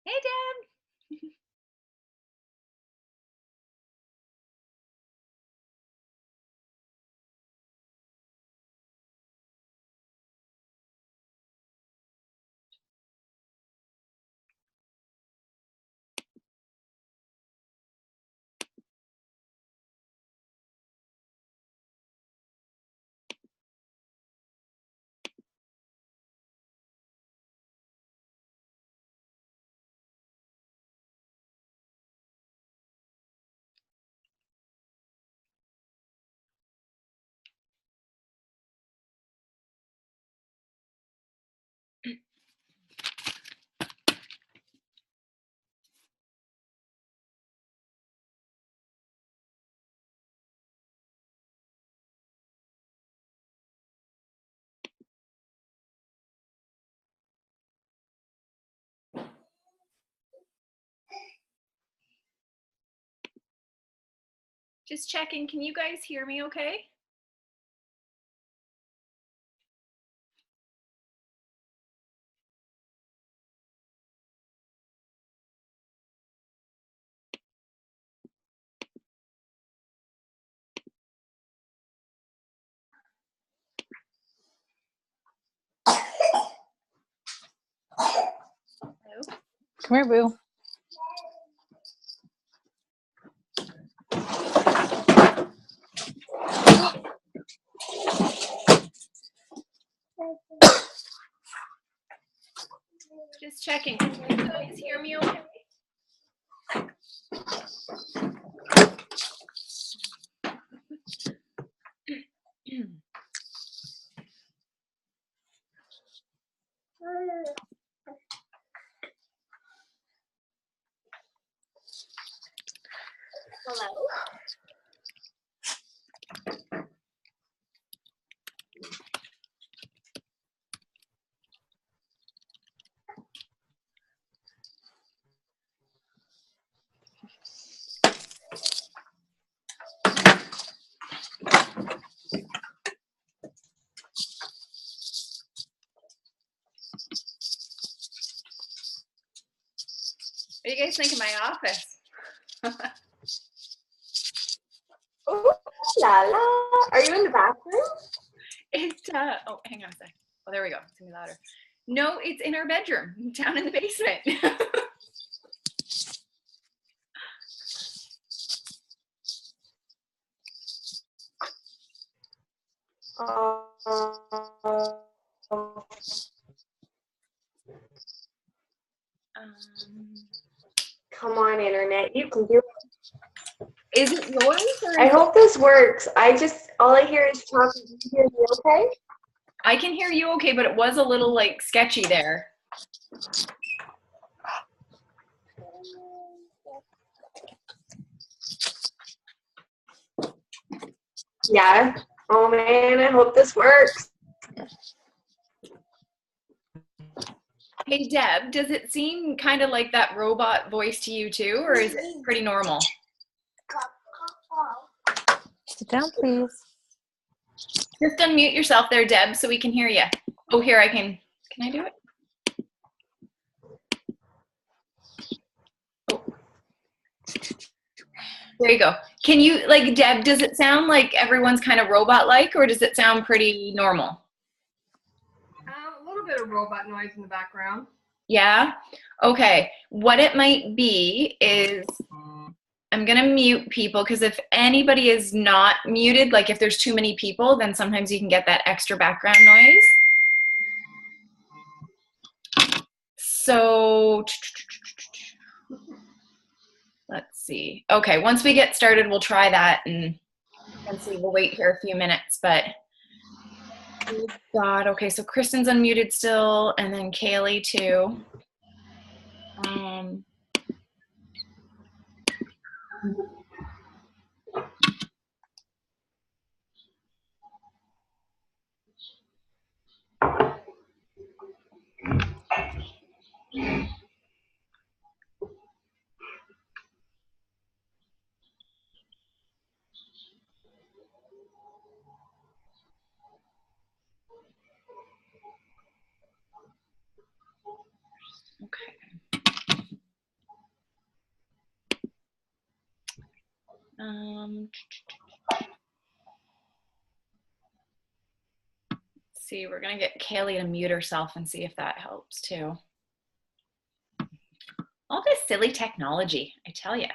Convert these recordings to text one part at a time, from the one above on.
Hey, Deb. Just checking. Can you guys hear me okay? Hello? Come here, Boo. Just checking. Can you guys hear me okay? Hello? What do you guys think of my office? Oh, la la. Are you in the bathroom? Oh, hang on a sec. Oh, there we go. It's gonna be louder. No, it's in our bedroom, down in the basement. um, Come on, internet. You can do it. is it yours or I hope this works. All I hear is talking. Can you hear me okay? I can hear you okay, but it was a little like sketchy there. Yeah. Oh man, I hope this works. Hey, Deb, does it seem kind of like that robot voice to you too, or is it pretty normal? Sit down, please. Just unmute yourself there, Deb, so we can hear you. Oh, here I can. Can I do it? Oh. There you go. Can you, like, Deb, does it sound like everyone's kind of robot-like, or does it sound pretty normal? A little bit of robot noise in the background. Yeah? Okay. What it might be is I'm going to mute people because if anybody is not muted, like if there's too many people, then sometimes you can get that extra background noise. So let's see. Okay, once we get started, we'll try that and see. We'll wait here a few minutes, but God, okay, so Kristen's unmuted still, and then Kaylee too. Okay. See, we're gonna get Kaylee to mute herself and see if that helps too. All this silly technology, I tell you.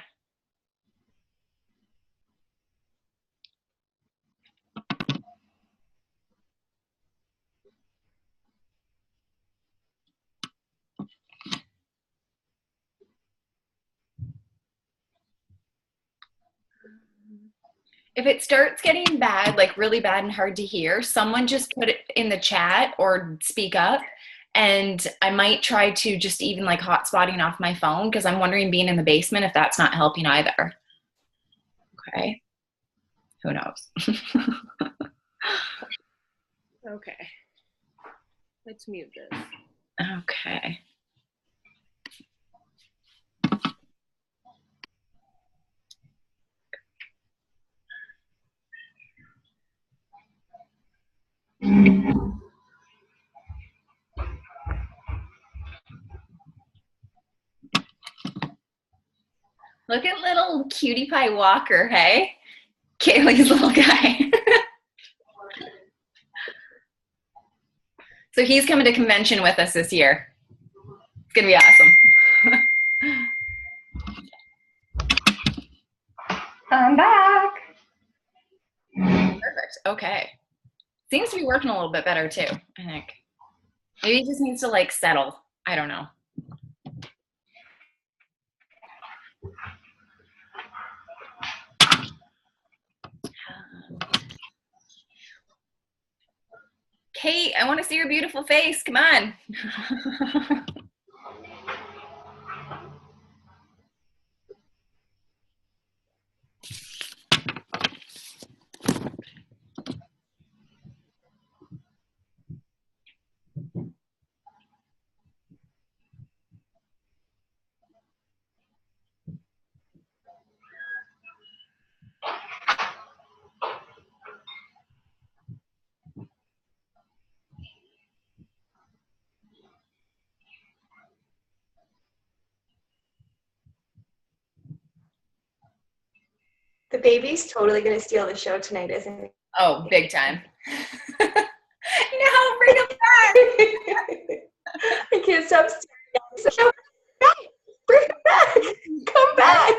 If it starts getting bad, like really bad and hard to hear, someone just put it in the chat or speak up, and I might try to just even like hotspotting off my phone, because I'm wondering, being in the basement, if that's not helping either. Okay. Who knows? Okay. Let's mute this. Okay. Look at little cutie pie Walker, hey? Kaylee's little guy. So he's coming to convention with us this year. It's gonna be awesome. I'm back. Perfect, okay. Seems to be working a little bit better too, I think. Maybe it just needs to like settle, I don't know. Kate, I want to see your beautiful face. Come on. The baby's totally going to steal the show tonight, isn't he? Oh, big time. No, bring him back. I can't stop staring at him. Bring him back. Come back.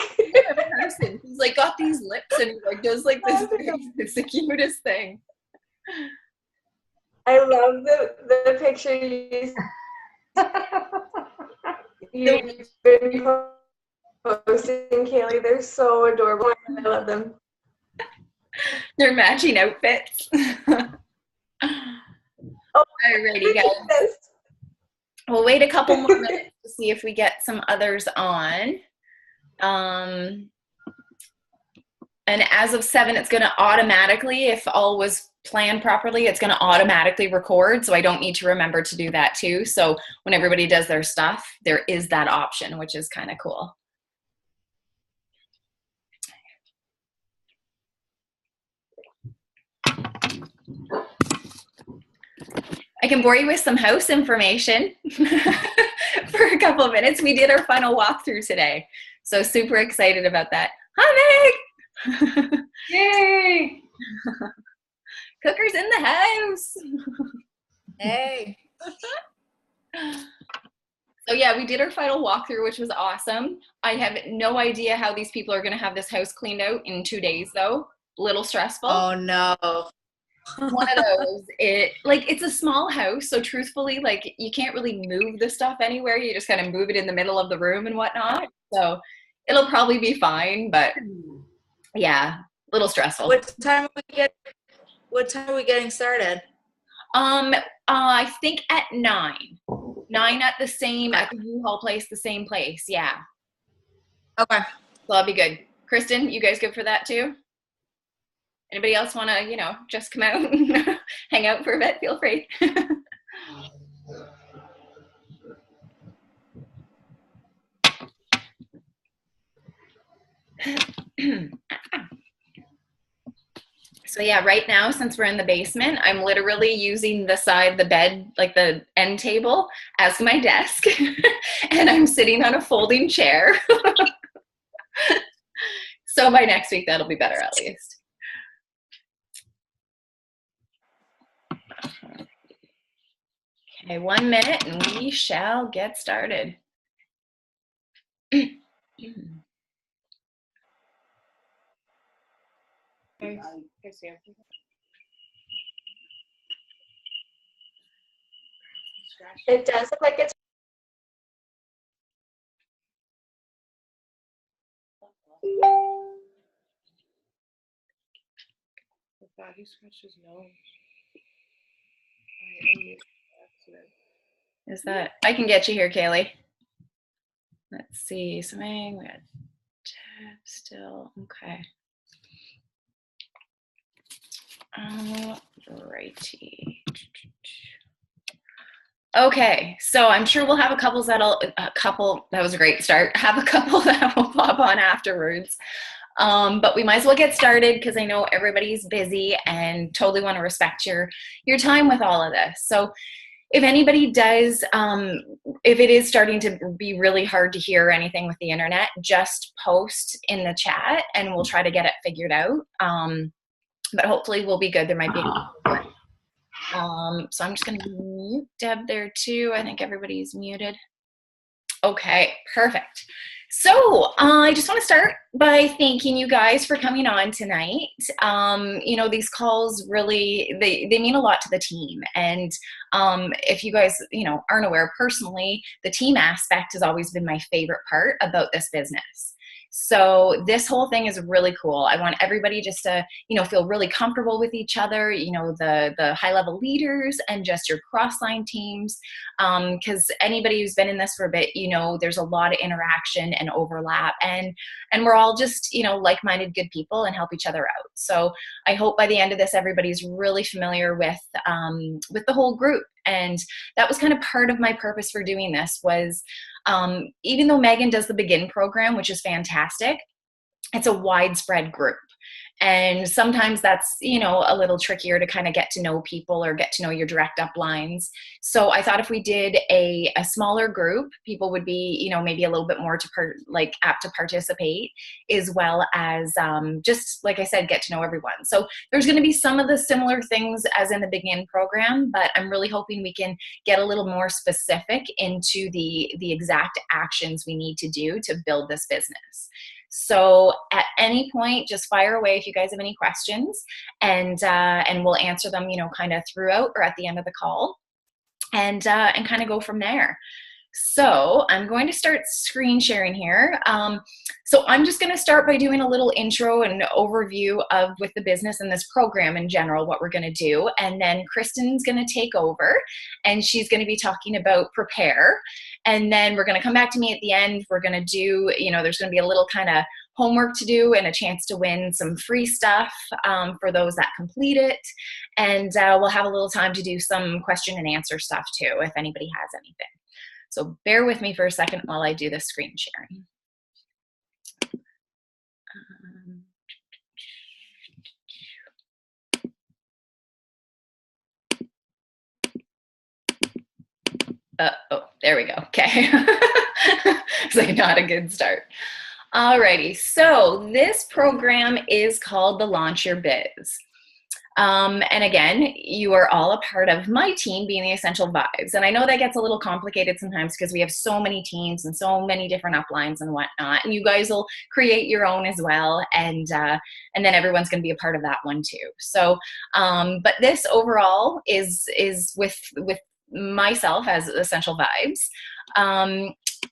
He's like got these lips and he like does like this thing. It's the cutest thing. I love the picture you've been posting, Kaylee. They're so adorable. I love them. They're matching outfits. Alrighty, guys. We'll wait a couple more minutes to see if we get some others on. And as of 7, it's going to automatically, if all was planned properly, it's going to automatically record. So I don't need to remember to do that too. So when everybody does their stuff, there is that option, which is kind of cool. I can bore you with some house information for a couple of minutes. We did our final walkthrough today. So super excited about that. Hi, Meg! Yay! Cooker's in the house. Hey. So yeah, we did our final walkthrough, which was awesome. I have no idea how these people are going to have this house cleaned out in 2 days, though. A little stressful. Oh no. One of those. It's a small house, so truthfully, like you can't really move the stuff anywhere. You just kind of move it in the middle of the room and whatnot. So it'll probably be fine, but yeah, a little stressful. What time are we getting started? I think at 9. 9 at the U-Haul place, the same place. Yeah. Okay. So that'll be good. Kristen, you guys good for that too? Anybody else want to, just come out and hang out for a bit? Feel free. So yeah, right now, since we're in the basement, I'm literally using the bed, like the end table, as my desk. And I'm sitting on a folding chair. So by next week, that'll be better at least. Okay, 1 minute and we shall get started. It does look like it's He scratched his nose. I unmuted by accident. Is that, I can get you here, Kaylee. Let's see, something, we got tab still, okay. Righty. Okay, so I'm sure we'll have a couple, that was a great start, have a couple that will pop on afterwards. But we might as well get started because I know everybody's busy and totally want to respect your time with all of this. So if anybody does, if it is starting to be really hard to hear anything with the internet, just post in the chat and we'll try to get it figured out. But hopefully we'll be good. There might be so I'm just going to mute Deb there too. I think everybody's muted. Okay, perfect. So I just want to start by thanking you guys for coming on tonight. You know, these calls really, they mean a lot to the team. And if you guys, you know, aren't aware personally, the team aspect has always been my favorite part about this business. So this whole thing is really cool. I want everybody just to, you know, feel really comfortable with each other, you know, the high level leaders and just your cross-line teams. Because anybody who's been in this for a bit, you know, there's a lot of interaction and overlap and we're all just, you know, like-minded good people and help each other out. So I hope by the end of this, everybody's really familiar with the whole group. And that was kind of part of my purpose for doing this was, even though Megan does the Begin program, which is fantastic, it's a widespread group. And sometimes that's, you know, a little trickier to kind of get to know people or get to know your direct uplines. So I thought if we did a smaller group, people would be, you know, maybe a little bit more apt to participate, as well as just, like I said, get to know everyone. So there's going to be some of the similar things as in the Begin program, but I'm really hoping we can get a little more specific into the exact actions we need to do to build this business. So at any point, just fire away if you guys have any questions, and we'll answer them, you know, kind of throughout or at the end of the call, and kind of go from there. So I'm going to start screen sharing here. So I'm just going to start by doing a little intro and overview of with the business and this program in general, what we're going to do. And then Kristen's going to take over and she's going to be talking about Prepare. And then we're going to come back to me at the end. We're going to do, you know, there's going to be a little kind of homework to do and a chance to win some free stuff for those that complete it. And we'll have a little time to do some question and answer stuff too, if anybody has anything. So bear with me for a second while I do the screen sharing. Oh, there we go. Okay. It's like not a good start. Alrighty, so this program is called the Launch Your Biz. And again, you are all a part of my team being the Essential Vibes. And I know that gets a little complicated sometimes because we have so many teams and so many different uplines and whatnot. And you guys will create your own as well. And then everyone's going to be a part of that one too. So, but this overall is with myself as Essential Vibes.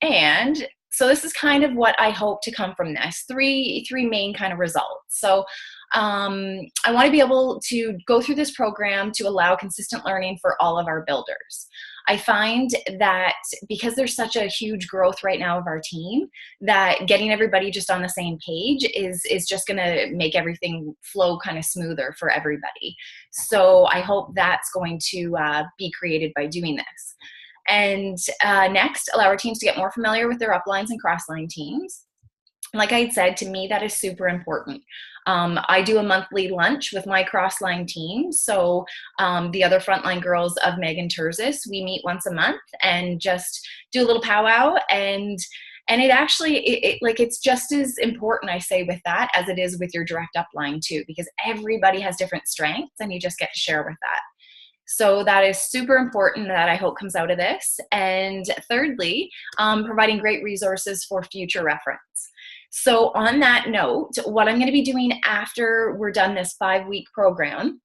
And so this is kind of what I hope to come from this. Three main kind of results. So I want to be able to go through this program to allow consistent learning for all of our builders. I find that because there's such a huge growth right now of our team, that getting everybody just on the same page is just going to make everything flow kind of smoother for everybody. So I hope that's going to be created by doing this. And next, allow our teams to get more familiar with their uplines and crossline teams. Like I had said, to me, that is super important. I do a monthly lunch with my crossline team. So the other frontline girls of Megan Terzis, we meet once a month and just do a little powwow and And it actually, like, it's just as important, I say, with that as it is with your direct upline too, because everybody has different strengths and you just get to share with that. So that is super important, that I hope comes out of this. And thirdly, providing great resources for future reference. So on that note, what I'm going to be doing after we're done this 5-week program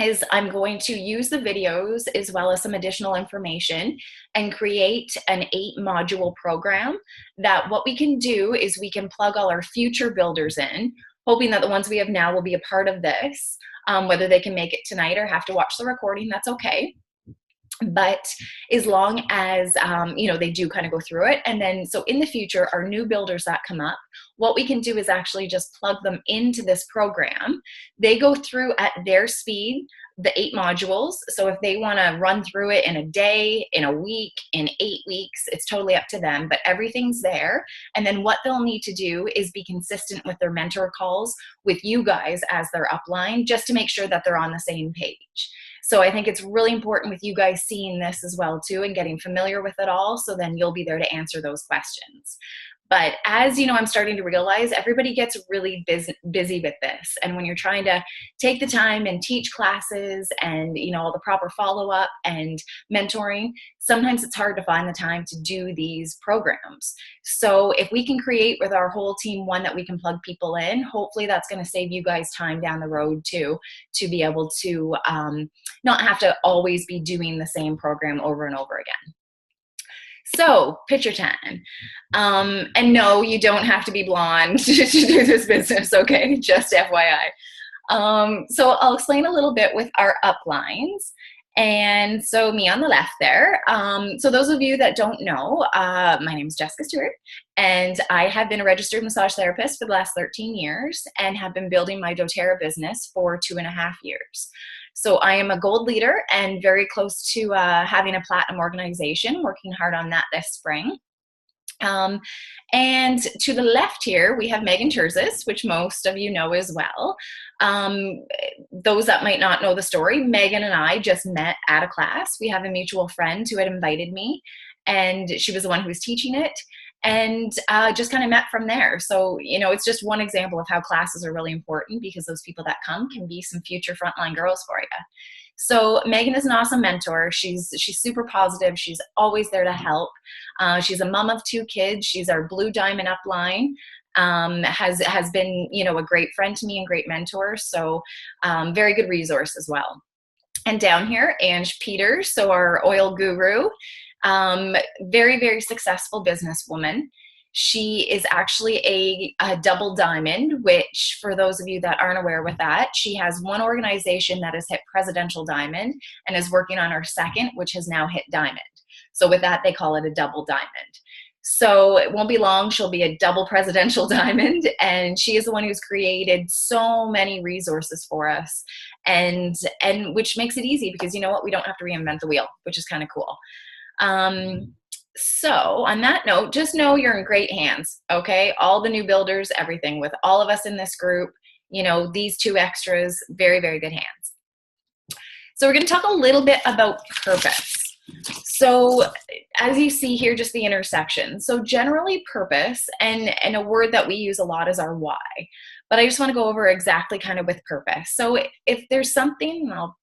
is I'm going to use the videos as well as some additional information and create an 8-module program that what we can do is we can plug all our future builders in, hoping that the ones we have now will be a part of this. Whether they can make it tonight or have to watch the recording, that's okay. But as long as, they do kind of go through it. And then, so in the future, our new builders that come up, what we can do is actually just plug them into this program. They go through at their speed, the 8 modules. So if they want to run through it in a day, in a week, in 8 weeks, it's totally up to them, but everything's there. And then what they'll need to do is be consistent with their mentor calls with you guys as their upline, just to make sure that they're on the same page. So I think it's really important with you guys seeing this as well too and getting familiar with it all, so then you'll be there to answer those questions. But as you know, I'm starting to realize everybody gets really busy with this. And when you're trying to take the time and teach classes and, all the proper follow-up and mentoring, sometimes it's hard to find the time to do these programs. So if we can create with our whole team one that we can plug people in, hopefully that's going to save you guys time down the road too, to be able to not have to always be doing the same program over and over again. So, picture time. And no, you don't have to be blonde to do this business, okay? Just FYI. So I'll explain a little bit with our uplines. And so me on the left there. So those of you that don't know, my name is Jessica Stewart, and I have been a registered massage therapist for the last 13 years and have been building my doTERRA business for 2.5 years. So I am a gold leader and very close to having a platinum organization, working hard on that this spring. And to the left here, we have Megan Terzis, which most of you know as well. Those that might not know the story, Megan and I just met at a class. We have a mutual friend who had invited me, and she was the one who was teaching it, and just kind of met from there. So, it's just one example of how classes are really important, because those people that come can be some future frontline girls for you. So Megan is an awesome mentor. She's super positive. She's always there to help. She's a mom of 2 kids. She's our Blue Diamond upline. Has been, a great friend to me and great mentor. So very good resource as well. And down here, Ange Peters, so our oil guru, very, very successful businesswoman. She is actually a double diamond, which for those of you that aren't aware with that, she has one organization that has hit presidential diamond and is working on her second, which has now hit diamond. So with that, they call it a double diamond. So it won't be long, she'll be a double presidential diamond, and she is the one who's created so many resources for us, and which makes it easy, because you know what, we don't have to reinvent the wheel, which is kind of cool. So on that note, just know you're in great hands, okay? All the new builders, everything, with all of us in this group, these 2 extras, very, very good hands. So we're going to talk a little bit about purpose. So as you see here, just the intersection. So generally purpose, and a word that we use a lot is our why. But I just want to go over exactly kind of with purpose. So if there's something, I'll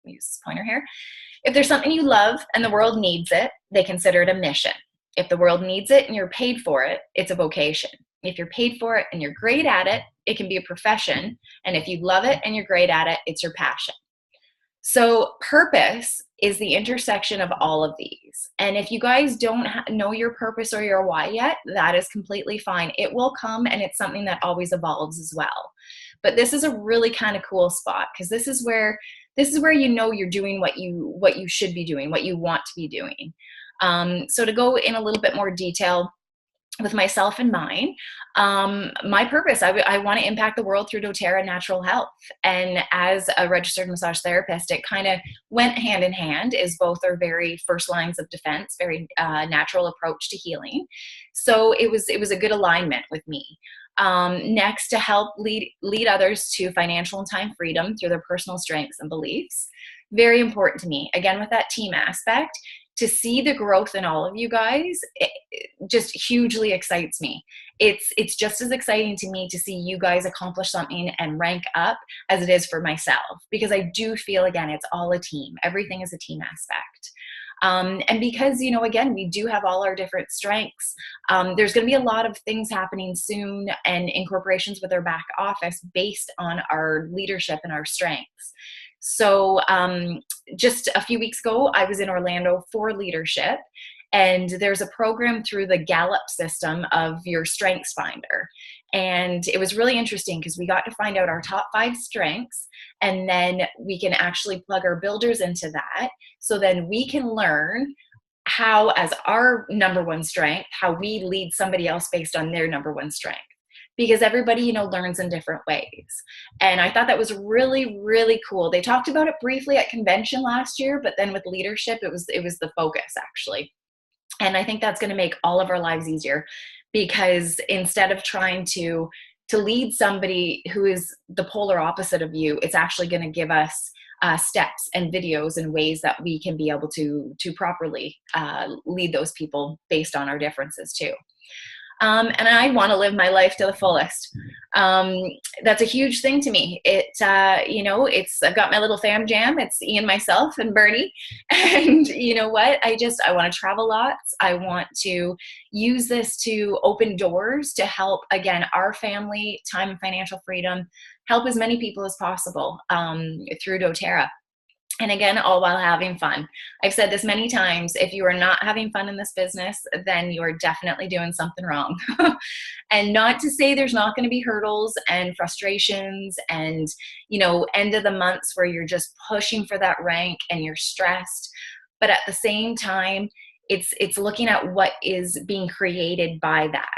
use this pointer here. If there's something you love and the world needs it, they consider it a mission. If the world needs it and you're paid for it, it's a vocation. If you're paid for it and you're great at it, it can be a profession. And if you love it and you're great at it, it's your passion. So purpose is the intersection of all of these. And if you guys don't know your purpose or your why yet, that is completely fine. It will come, and it's something that always evolves as well. But this is a really kind of cool spot, because this is where you're doing what you should be doing, what you want to be doing. So to go in a little bit more detail with myself in mind, my purpose, I want to impact the world through doTERRA natural health. And as a registered massage therapist, it kind of went hand in hand, as both are very first lines of defense, very natural approach to healing. So it was a good alignment with me. Next, to help lead others to financial and time freedom through their personal strengths and beliefs. Very important to me. Again, with that team aspect, to see the growth in all of you guys, it just hugely excites me. It's just as exciting to me to see you guys accomplish something and rank up as it is for myself, because I do feel, again, it's all a team. Everything is a team aspect. And because, you know, again, we do have all our different strengths, there's going to be a lot of things happening soon and incorporations with our back office based on our leadership and our strengths. So just a few weeks ago, I was in Orlando for leadership, and there's a program through the Gallup system of your Strengths Finder. And it was really interesting because we got to find out our top 5 strengths, and then we can actually plug our builders into that. So then we can learn how, as our number 1 strength, how we lead somebody else based on their number 1 strength. Because everybody, you know, learns in different ways. And I thought that was really, really cool. They talked about it briefly at convention last year, but then with leadership, it was the focus, actually. And I think that's going to make all of our lives easier, because instead of trying to lead somebody who is the polar opposite of you, it's actually going to give us steps and videos and ways that we can be able to properly lead those people based on our differences too. And I want to live my life to the fullest. That's a huge thing to me. You know, I've got my little fam jam. It's Ian, myself, and Bernie. And you know what? I want to travel lots. I want to use this to open doors to help, again, our family, time and financial freedom, help as many people as possible through doTERRA. And again, all while having fun. I've said this many times, if you are not having fun in this business, then you are definitely doing something wrong. And not to say there's not going to be hurdles and frustrations and, you know, end of the months where you're just pushing for that rank and you're stressed. But at the same time, it's looking at what is being created by that.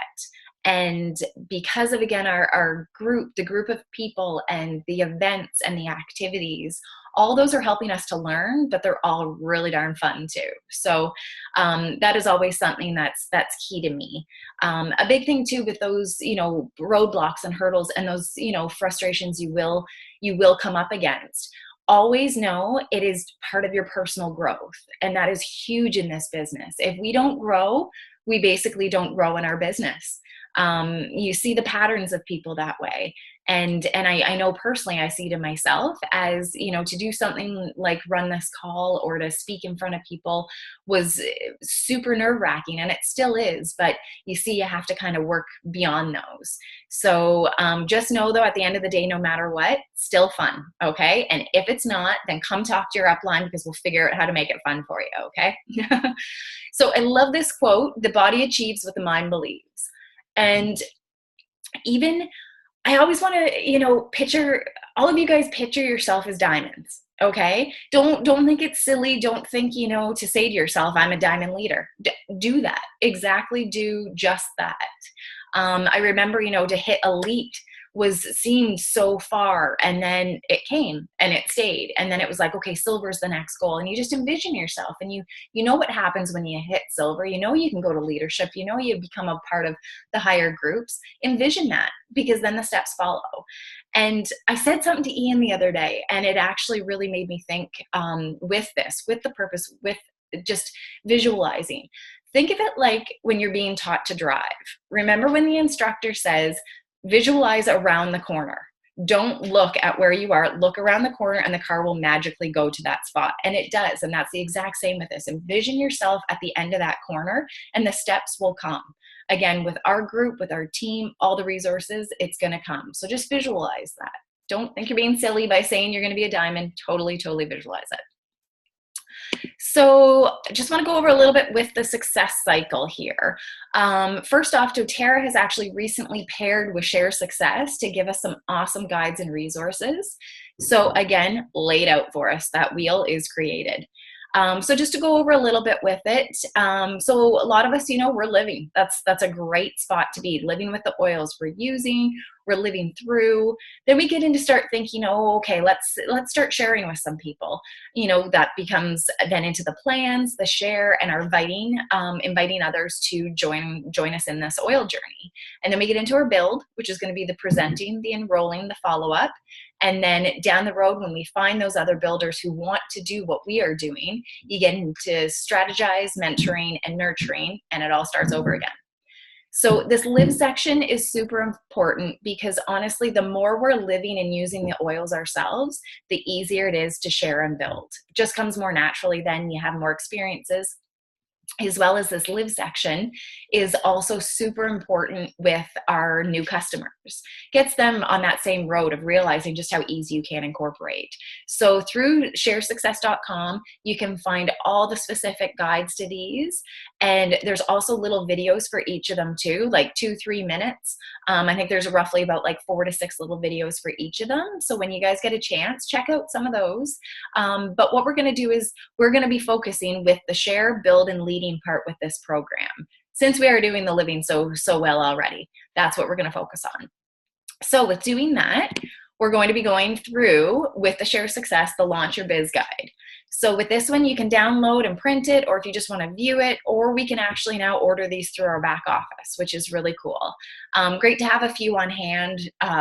And because of, again, our group, the group of people and the events and the activities, all those are helping us to learn, but they're all really darn fun too. So that is always something that's key to me. A big thing too with those, you know, roadblocks and hurdles and those, you know, frustrations you will come up against. Always know it is part of your personal growth. And that is huge in this business. If we don't grow, we basically don't grow in our business. You see the patterns of people that way. And I know personally, I see to myself as, you know, to do something like run this call or to speak in front of people was super nerve-wracking, and it still is, but you see, you have to kind of work beyond those. So just know though, at the end of the day, no matter what, still fun. Okay. And if it's not, then come talk to your upline, because we'll figure out how to make it fun for you. Okay. So I love this quote: the body achieves what the mind believes. And even I always want to, you know, all of you guys picture yourself as diamonds. Okay. Don't think it's silly. Don't think, you know, to say to yourself, I'm a diamond leader. Do that. Exactly. Do just that. I remember, you know, to hit elite seemed so far, and then it came and it stayed, and then it was like, okay, silver's the next goal, and you just envision yourself, and you know what happens when you hit silver. You know you can go to leadership, you know you become a part of the higher groups. Envision that, because then the steps follow. And I said something to Ian the other day, and it actually really made me think with the purpose, with just visualizing. Think of it like when you're being taught to drive. Remember when the instructor says, visualize around the corner. Don't look at where you are. Look around the corner and the car will magically go to that spot. And it does. And that's the exact same with this. Envision yourself at the end of that corner and the steps will come. Again, with our group, with our team, all the resources, it's going to come. So just visualize that. Don't think you're being silly by saying you're going to be a diamond. Totally visualize it. So just want to go over a little bit with the success cycle here. First off, doTERRA has actually recently paired with Share Success to give us some awesome guides and resources. So again, laid out for us, that wheel is created. So just to go over a little bit with it. So a lot of us, you know, we're living. That's a great spot to be, living with the oils we're using, we're living through. Then we get into start thinking, oh, okay, let's start sharing with some people. You know, that becomes then into the plans, the share, and our inviting others to join us in this oil journey. And then we get into our build, which is going to be the presenting, the enrolling, the follow-up. And then down the road, when we find those other builders who want to do what we are doing, you get into strategize, mentoring, and nurturing, and it all starts over again. So this live section is super important because honestly, the more we're living and using the oils ourselves, the easier it is to share and build. It just comes more naturally then. You have more experiences. As well as this live section is also super important with our new customers. Gets them on that same road of realizing just how easy you can incorporate. So through sharesuccess.com, you can find all the specific guides to these. And there's also little videos for each of them too, like 2-3 minutes. I think there's roughly about like 4 to 6 little videos for each of them. So when you guys get a chance, check out some of those. But what we're going to do is we're going to be focusing with the share, build, and leading part with this program. Since we are doing the living so well already, that's what we're going to focus on. So with doing that, we're going to be going through with the Share Success, the Launch Your Biz Guide. So with this one, you can download and print it, or if you just want to view it, or we can actually now order these through our back office, which is really cool. Great to have a few on hand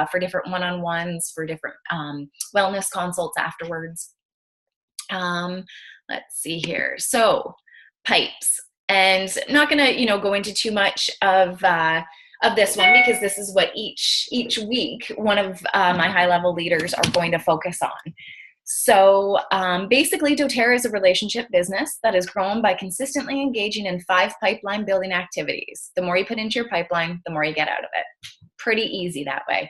for different one-on-ones, for different wellness consults afterwards. Let's see here. So pipes, and not going to go into too much of this one because this is what each week one of my high-level leaders are going to focus on. So basically, doTERRA is a relationship business that is grown by consistently engaging in 5 pipeline building activities. The more you put into your pipeline, the more you get out of it. Pretty easy that way.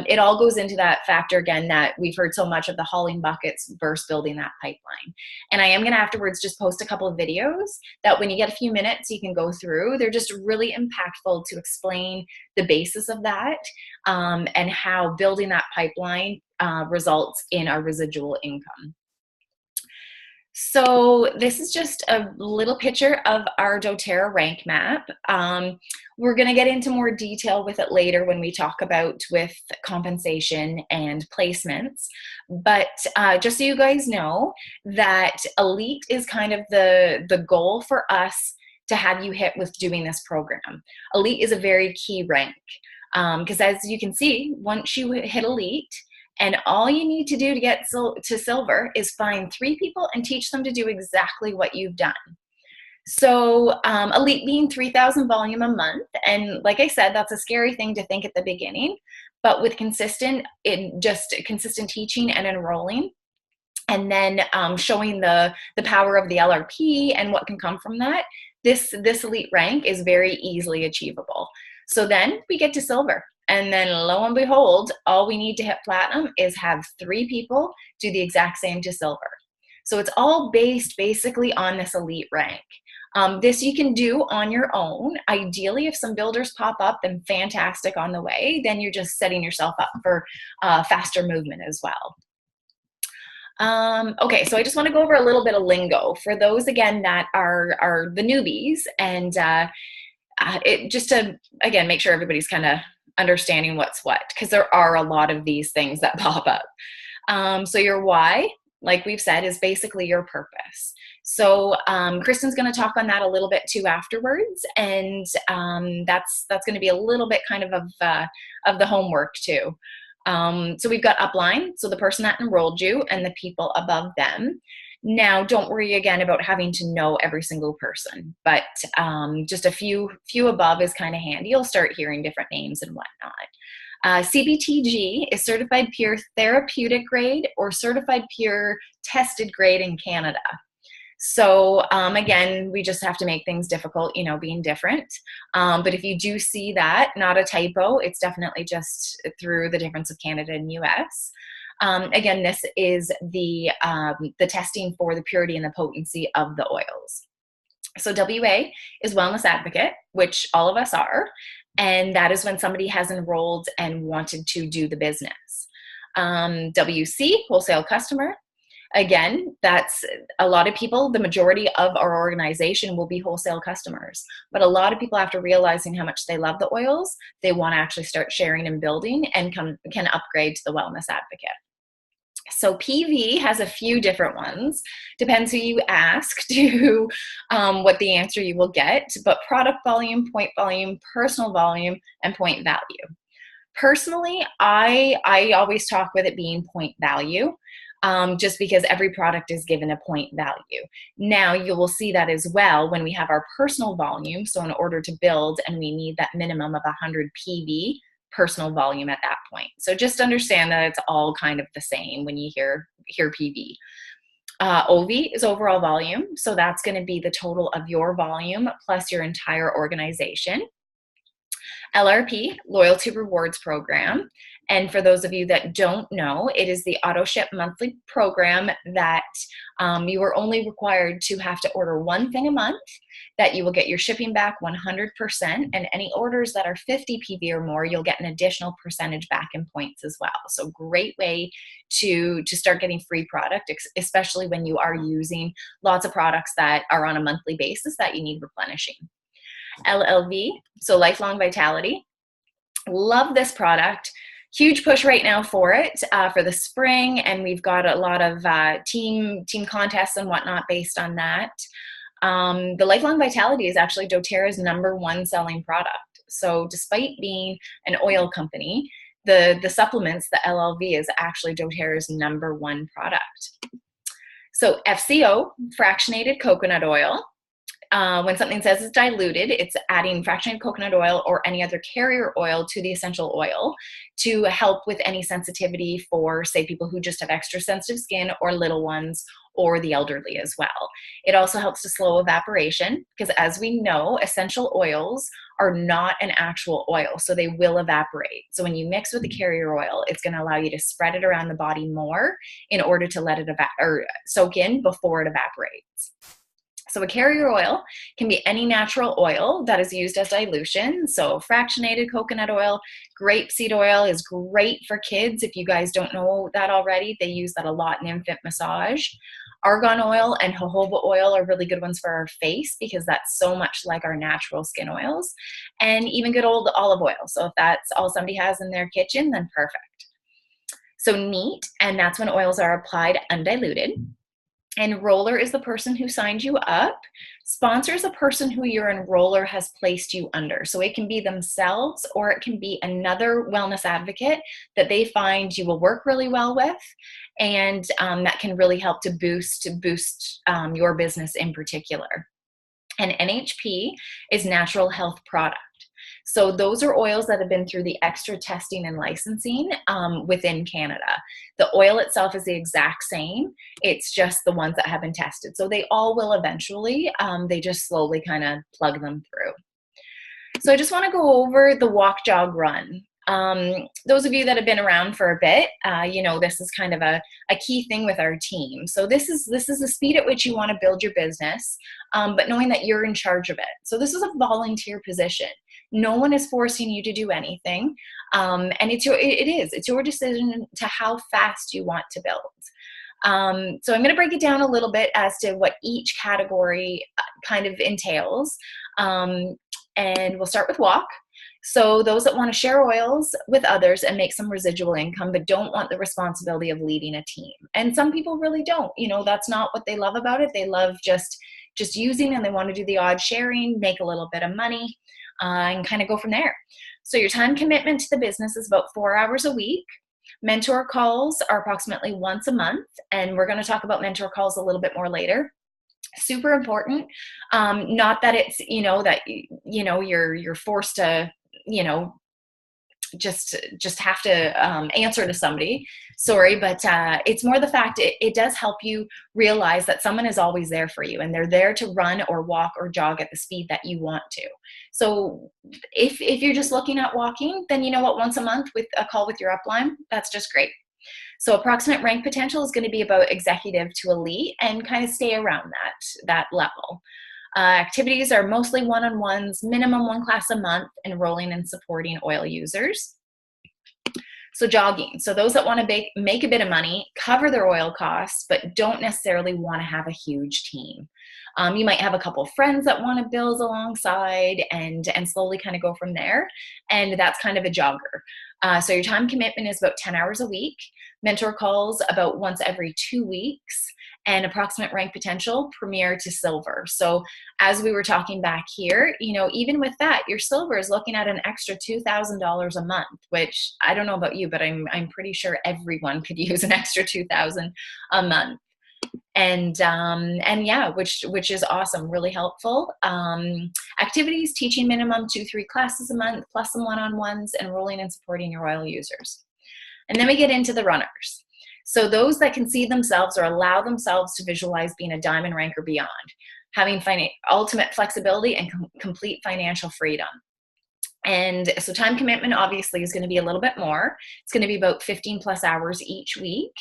It all goes into that factor again that we've heard so much of, the hauling buckets versus building that pipeline. And I am going to afterwards just post a couple of videos that when you get a few minutes, you can go through. They're just really impactful to explain the basis of that and how building that pipeline results in our residual income. So this is just a little picture of our doTERRA rank map. We're going to get into more detail with it later when we talk about with compensation and placements. But just so you guys know that Elite is kind of the goal for us to have you hit with doing this program. Elite is a very key rank because as you can see, once you hit Elite, and all you need to do to get to silver is find 3 people and teach them to do exactly what you've done. So Elite being 3,000 volume a month. And like I said, that's a scary thing to think at the beginning, but with consistent teaching and enrolling, and then showing the power of the LRP and what can come from that, this Elite rank is very easily achievable. So then we get to silver. And then lo and behold, all we need to hit platinum is have 3 people do the exact same to silver. So it's all based basically on this Elite rank. This you can do on your own. Ideally, if some builders pop up, then fantastic on the way. Then you're just setting yourself up for faster movement as well. Okay, so I just want to go over a little bit of lingo for those, again, that are the newbies. And just to, again, make sure everybody's kind of understanding what's what, because there are a lot of these things that pop up. So your why, like we've said, is basically your purpose. So Kristen's going to talk on that a little bit too afterwards, and that's going to be a little bit kind of the homework too. So we've got upline, so the person that enrolled you and the people above them. Now, don't worry again about having to know every single person, but just a few above is kind of handy. You'll start hearing different names and whatnot. CBTG is Certified Pure Therapeutic Grade or Certified Pure Tested Grade in Canada. So again, we just have to make things difficult, being different. But if you do see that, not a typo, it's definitely just through the difference of Canada and US. Again, this is the testing for the purity and the potency of the oils. So WA is Wellness Advocate, which all of us are, and that is when somebody has enrolled and wanted to do the business. WC, Wholesale Customer. Again, that's a lot of people, the majority of our organization will be wholesale customers, but a lot of people, after realizing how much they love the oils, they want to actually start sharing and building and can upgrade to the Wellness Advocate. So PV has a few different ones, depends who you ask to what the answer you will get, but product volume, point volume, personal volume, and point value. Personally, I always talk with it being point value. Just because every product is given a point value. Now you will see that as well when we have our personal volume. So in order to build, and we need that minimum of 100 PV personal volume at that point. So just understand that it's all kind of the same when you hear PV. OV is overall volume. So that's going to be the total of your volume plus your entire organization. LRP, Loyalty Rewards Program. And for those of you that don't know, it is the auto ship monthly program that you are only required to have to order one thing a month, that you will get your shipping back 100%, and any orders that are 50 PV or more, you'll get an additional percentage back in points as well. So great way to start getting free product, especially when you are using lots of products that are on a monthly basis that you need replenishing. LLV, so Lifelong Vitality. Love this product. Huge push right now for it for the spring, and we've got a lot of team contests and whatnot based on that. The Lifelong Vitality is actually doTERRA's #1 selling product. So despite being an oil company, the supplements, the LLV, is actually doTERRA's #1 product. So FCO, fractionated coconut oil. When something says it's diluted, it's adding fractionated coconut oil or any other carrier oil to the essential oil to help with any sensitivity for, say, people who just have extra sensitive skin, or little ones, or the elderly as well. It also helps to slow evaporation because, as we know, essential oils are not an actual oil, so they will evaporate. So when you mix with the carrier oil, it's going to allow you to spread it around the body more in order to let it soak in before it evaporates. So a carrier oil can be any natural oil that is used as dilution. So fractionated coconut oil, grapeseed oil is great for kids. If you guys don't know that already, they use that a lot in infant massage. Argan oil and jojoba oil are really good ones for our face because that's so much like our natural skin oils. And even good old olive oil. So if that's all somebody has in their kitchen, then perfect. So neat, and that's when oils are applied undiluted. And Roller is the person who signed you up. Sponsor is a person who your enroller has placed you under. So it can be themselves, or it can be another wellness advocate that they find you will work really well with, and that can really help to boost your business in particular. And NHP is Natural Health Product. So those are oils that have been through the extra testing and licensing within Canada. The oil itself is the exact same. It's just the ones that have been tested. So they all will eventually, they just slowly kind of plug them through. So I just want to go over the walk, jog, run. Those of you that have been around for a bit, you know, this is kind of a key thing with our team. So this is the speed at which you want to build your business, but knowing that you're in charge of it. So this is a volunteer position. No one is forcing you to do anything, and it's your decision to how fast you want to build. So I'm going to break it down a little bit as to what each category kind of entails, and we'll start with walk. So those that want to share oils with others and make some residual income, but don't want the responsibility of leading a team. And some people really don't. You know, that's not what they love about it. They love just using, and they want to do the odd sharing, make a little bit of money, and kind of go from there. So your time commitment to the business is about 4 hours a week. Mentor calls are approximately once a month, and we're going to talk about mentor calls a little bit more later. Super important. Not that it's, you know, that, you know, you're forced to, you know, just have to answer to somebody. Sorry, but it's more the fact it does help you realize that someone is always there for you, and they're there to run or walk or jog at the speed that you want to. So if you're just looking at walking, then you know what, once a month with a call with your upline, that's just great. So approximate rank potential is going to be about executive to elite, and kind of stay around that level. Activities are mostly one-on-ones, minimum 1 class a month, enrolling and supporting oil users. So jogging. So those that want to make a bit of money, cover their oil costs, but don't necessarily want to have a huge team. You might have a couple of friends that want to build alongside and slowly kind of go from there. And that's kind of a jogger. So your time commitment is about 10 hours a week, mentor calls about once every 2 weeks, and approximate rank potential, premier to silver. So as we were talking back here, even with that, your silver is looking at an extra $2,000 a month, which I don't know about you, but I'm pretty sure everyone could use an extra $2,000 a month. And yeah, which is awesome, really helpful. Activities, teaching minimum 2-3 classes a month, plus some one-on-ones, enrolling and supporting your royal users. And then we get into the runners. So those that can see themselves or allow themselves to visualize being a diamond rank or beyond, having ultimate flexibility and complete financial freedom. And so time commitment obviously is going to be a little bit more. It's going to be about 15 plus hours each week.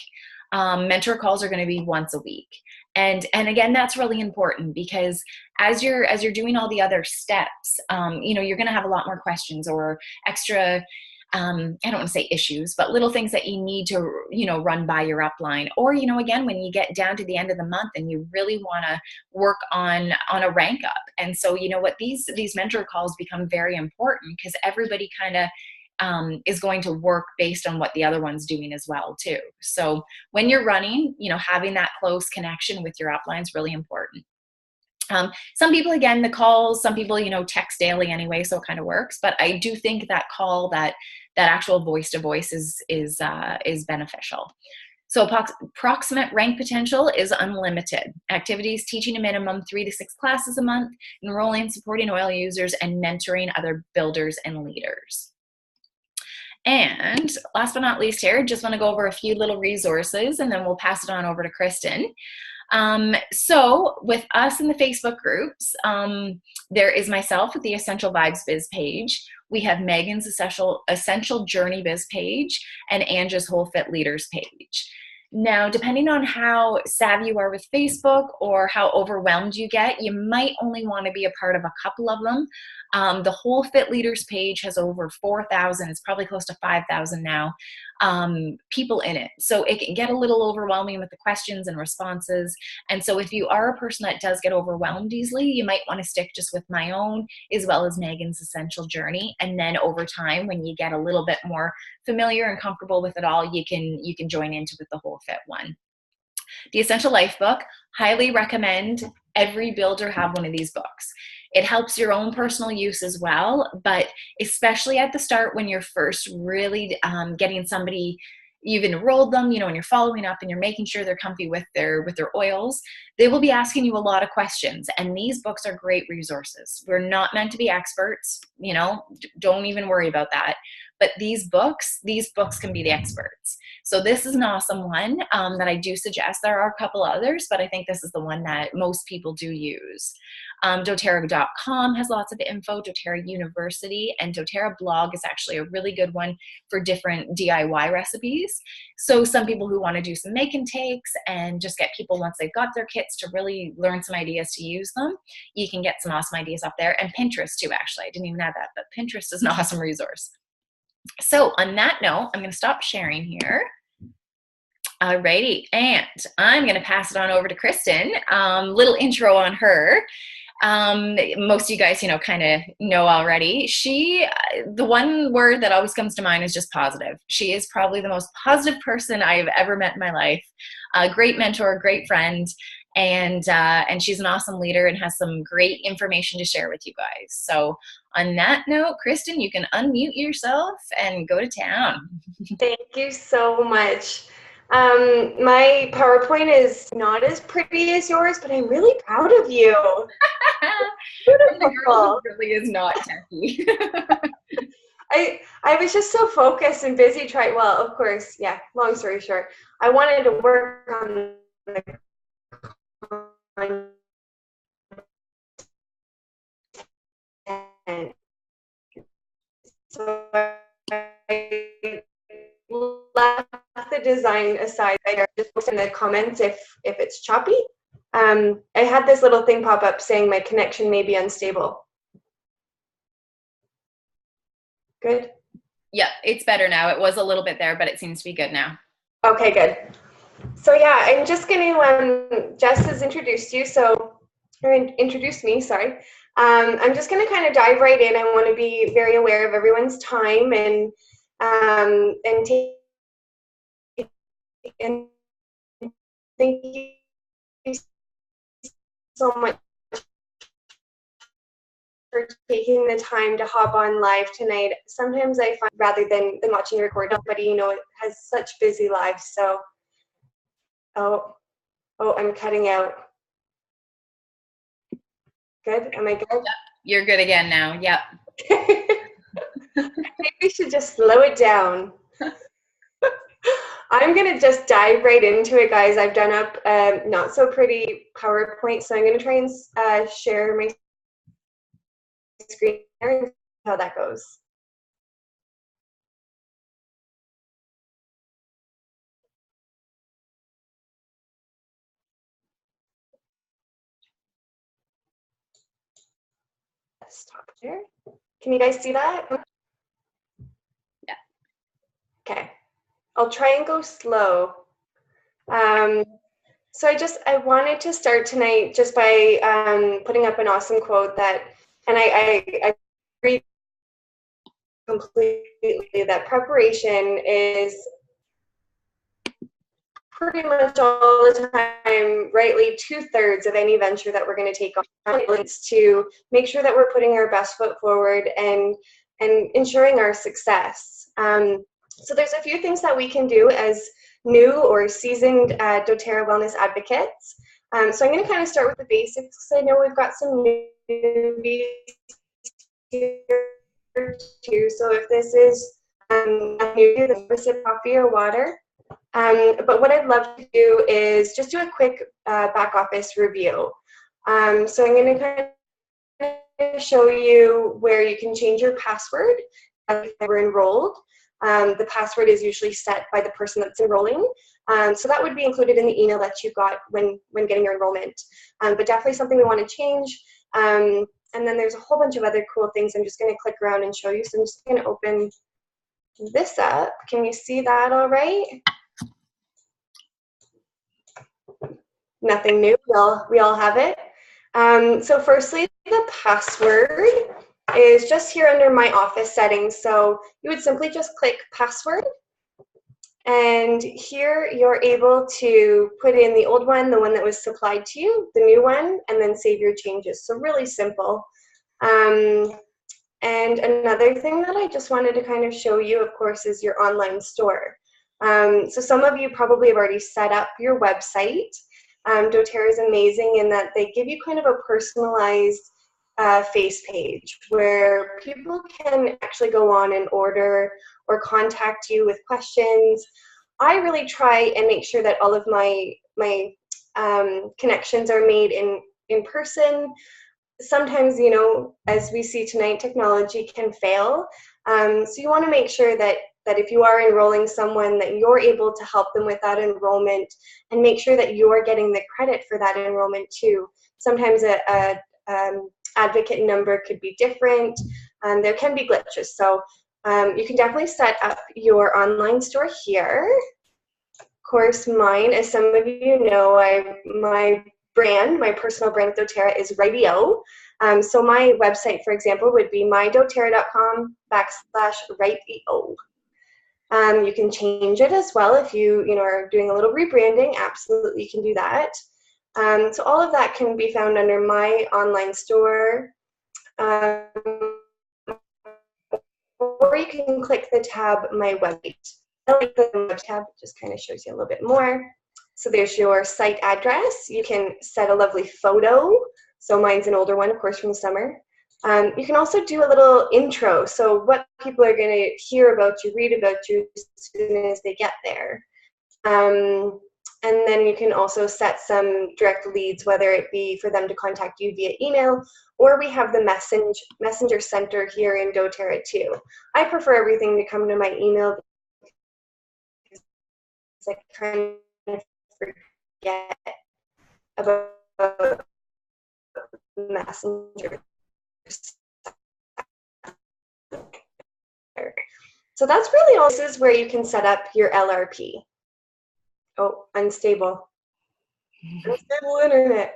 Mentor calls are going to be once a week. And again, that's really important because as you're doing all the other steps, you're going to have a lot more questions or extra, I don't want to say issues, but little things that you need to, run by your upline. Or, again, when you get down to the end of the month and you really want to work on a rank up. And so, these mentor calls become very important because everybody kind of is going to work based on what the other one's doing as well too. So when you're running, having that close connection with your upline is really important. Some people, again, the calls, some people, text daily anyway, so it kind of works. But I do think that call, that actual voice to voice is beneficial. So approximate rank potential is unlimited. Activities, teaching a minimum 3 to 6 classes a month, enrolling, supporting oil users, and mentoring other builders and leaders. And last but not least here, just want to go over a few little resources and then we'll pass it on over to Kristen. So with us in the Facebook groups, there is myself with the Essential Vibes Biz page. We have Megan's Essential Journey Biz page and Anja's Whole Fit Leaders page. Now, depending on how savvy you are with Facebook or how overwhelmed you get, you might only want to be a part of a couple of them. The Whole Fit Leaders page has over 4,000, it's probably close to 5,000 now, people in it. So it can get a little overwhelming with the questions and responses. And so if you are a person that does get overwhelmed easily, you might want to stick just with my own as well as Megan's Essential Journey. And then over time, when you get a little bit more familiar and comfortable with it all, you can join into with the Whole Fit one. The Essential Life book, highly recommend every builder have one of these books. It helps your own personal use as well, but especially at the start when you're first really getting somebody, you've enrolled them, and you're following up and you're making sure they're comfy with their oils, they will be asking you a lot of questions. And these books are great resources. We're not meant to be experts, don't even worry about that. But these books can be the experts. So this is an awesome one that I do suggest. There are a couple others, but I think this is the one that most people do use. doTERRA.com has lots of info, doTERRA University, and doTERRA blog is actually a really good one for different DIY recipes. So some people who want to do some make and takes and just get people once they've got their kits to really learn some ideas to use them, you can get some awesome ideas up there. And Pinterest too, actually. I didn't even add that, but Pinterest is an awesome resource. So on that note, I'm going to stop sharing here. Alrighty, and I'm going to pass it on over to Kristen. Little intro on her. Most of you guys, kind of know already. The one word that always comes to mind is just positive. She is probably the most positive person I've ever met in my life. A great mentor, great friend, and she's an awesome leader and has some great information to share with you guys. So on that note, Kristen, you can unmute yourself and go to town. Thank you so much. My PowerPoint is not as pretty as yours, but I'm really proud of you. The girl really is not techy. I was just so focused and busy trying. Well, of course, yeah. Long story short, I wanted to work on the content. So I left the design aside. I just post in the comments if it's choppy. I had this little thing pop up saying my connection may be unstable. Good? Yeah, it's better now. It was a little bit there, but it seems to be good now. Okay, good. So yeah, I'm just going to, Jess has introduced you, introduced me, sorry. I'm just going to kind of dive right in. I want to be very aware of everyone's time and And and thank you so much for taking the time to hop on live tonight. Sometimes I find rather than watching a record, everybody, you know, has such busy lives. So, oh, I'm cutting out. Good? Am I good? You're good again now. Yep. Maybe we should just slow it down. I'm going to just dive right into it, guys. I've done up not so pretty PowerPoint, so I'm going to try and share my screen and see how that goes. Stop there. Can you guys see that? Yeah. Okay. I'll try and go slow. So I wanted to start tonight just by putting up an awesome quote that, and I agree completely that preparation is pretty much all the time, rightly 2/3 of any venture that we're going to take on. It's to make sure that we're putting our best foot forward and ensuring our success. So there's a few things that we can do as new or seasoned doTERRA wellness advocates. So I'm going to kind of start with the basics because I know we've got some newbies here too. So if this is new, then a sip of coffee or water. But what I'd love to do is just do a quick back office review. So I'm going to kind of show you where you can change your password if you're enrolled. The password is usually set by the person that's enrolling. So that would be included in the email that you got when getting your enrollment. But definitely something we want to change. And then there's a whole bunch of other cool things I'm just going to click around and show you. So I'm just going to open this up. Can you see that all right? Nothing new. We all have it. So firstly, the password is just here under my office settings. So you would simply just click password. And here you're able to put in the old one, the one that was supplied to you, the new one, and then save your changes. So really simple. And another thing that I just wanted to kind of show you, of course, is your online store. So some of you probably have already set up your website. doTERRA is amazing in that they give you kind of a personalized face page where people can actually go on and order or contact you with questions. I really try and make sure that all of my connections are made in person. Sometimes, you know, as we see tonight, technology can fail. So you want to make sure that if you are enrolling someone, that you're able to help them with that enrollment and make sure that you're getting the credit for that enrollment too. Sometimes a advocate number could be different, and there can be glitches. So you can definitely set up your online store here. Of course, mine, as some of you know, my personal brand of doTERRA is Writeo. So my website, for example, would be mydoterra.com/Writeo. You can change it as well if you are doing a little rebranding. Absolutely, you can do that. So all of that can be found under my online store. Or you can click the tab, my website. I like the web tab, it just kind of shows you a little bit more. So there's your site address. You can set a lovely photo. So mine's an older one, of course, from the summer. You can also do a little intro. So what people are going to hear about you, read about you as soon as they get there. And then you can also set some direct leads, whether it be for them to contact you via email, or we have the messenger center here in doTERRA too. I prefer everything to come to my email because I kind of forget about messenger. So that's really all. This is where you can set up your LRP. Oh, unstable. Unstable internet.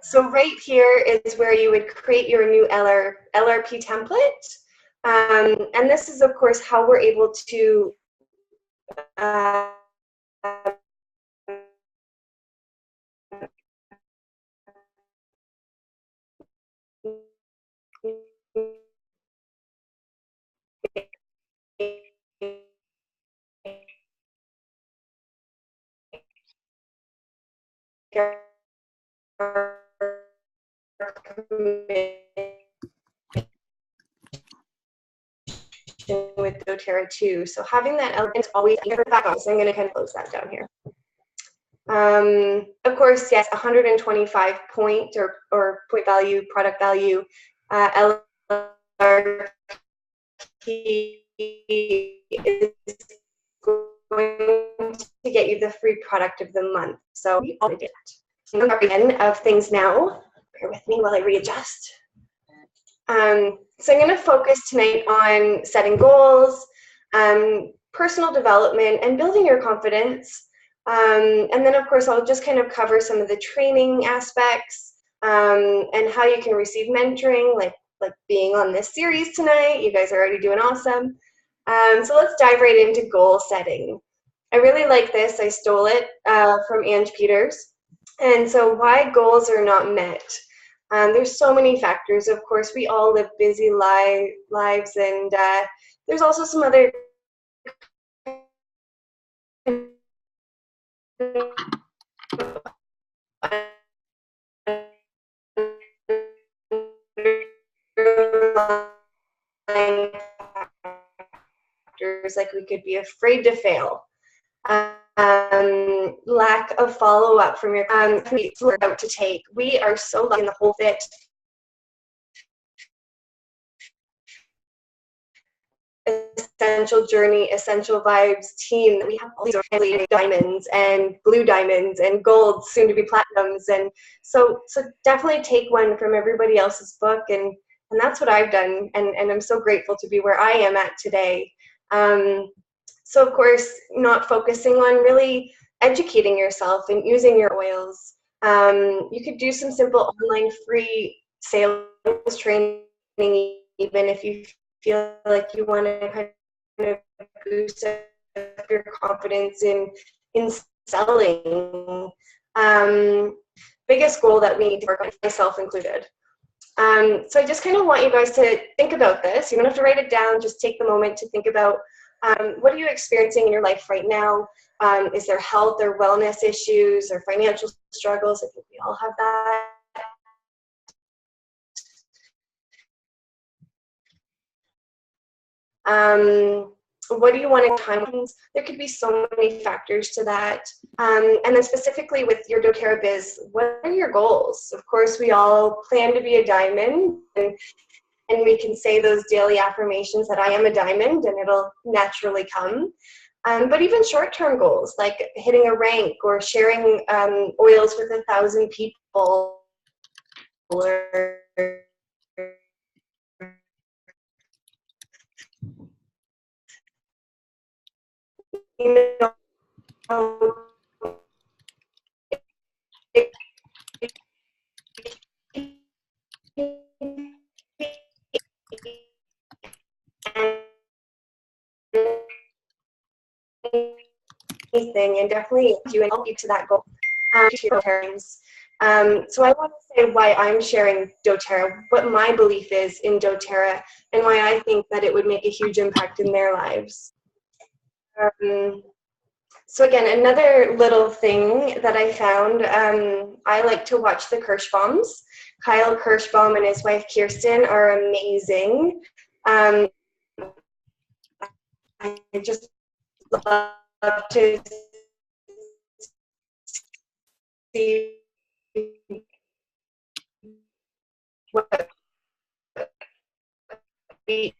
So right here is where you would create your new LRP template. And this is, of course, how we're able to with doTERRA too. So having that element always in your back office, I'm going to kind of close that down here. Of course, yes, 125 point or point value, product value, LRP is going to get you the free product of the month. So we all did that. Again, of things now. Bear with me while I readjust. So I'm going to focus tonight on setting goals, personal development, and building your confidence. And then, of course, I'll just kind of cover some of the training aspects and how you can receive mentoring, like being on this series tonight. You guys are already doing awesome. So let's dive right into goal setting. I really like this. I stole it from Ange Peters. And so why goals are not met. There's so many factors. Of course, we all live busy lives, and there's also some other factors, like we could be afraid to fail, lack of follow-up from your out to take. We are so lucky in the whole fit Essential Journey, Essential Vibes team. We have all these diamonds and blue diamonds and gold, soon to be platinums, and so definitely take one from everybody else's book, and that's what I've done, and I'm so grateful to be where I am at today. So of course, not focusing on really educating yourself and using your oils. You could do some simple online free sales training, even if you feel like you want to kind of boost up your confidence in selling. Biggest goal that we need to work on, myself included. So I just kind of want you guys to think about this. You don't have to write it down. Just take the moment to think about what are you experiencing in your life right now? Is there health or wellness issues or financial struggles? I think we all have that. What do you want in time? There could be so many factors to that. And then specifically with your doTERRA biz, what are your goals? Of course, we all plan to be a diamond, and we can say those daily affirmations that I am a diamond, and it'll naturally come. But even short-term goals, like hitting a rank or sharing oils with 1,000 people, or you know, anything, and definitely you and help you to that goal. So I want to say why I'm sharing doTERRA, what my belief is in doTERRA, and why I think that it would make a huge impact in their lives. So again, another little thing that I found, I like to watch the Kirschbaums. Kyle Kirschbaum and his wife Kirsten are amazing. I just love to see what we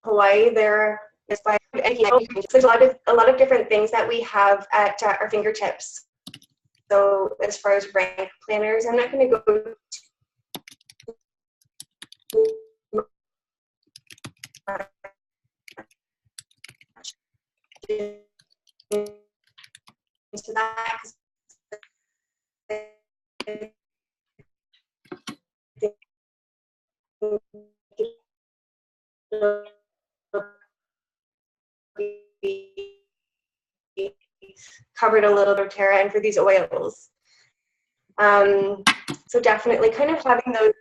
Hawaii. There's a lot of different things that we have at our fingertips. So as far as rank planners, I'm not going to go into that. it'll be covered a little bit of doTERRA and for these oils. So definitely kind of having those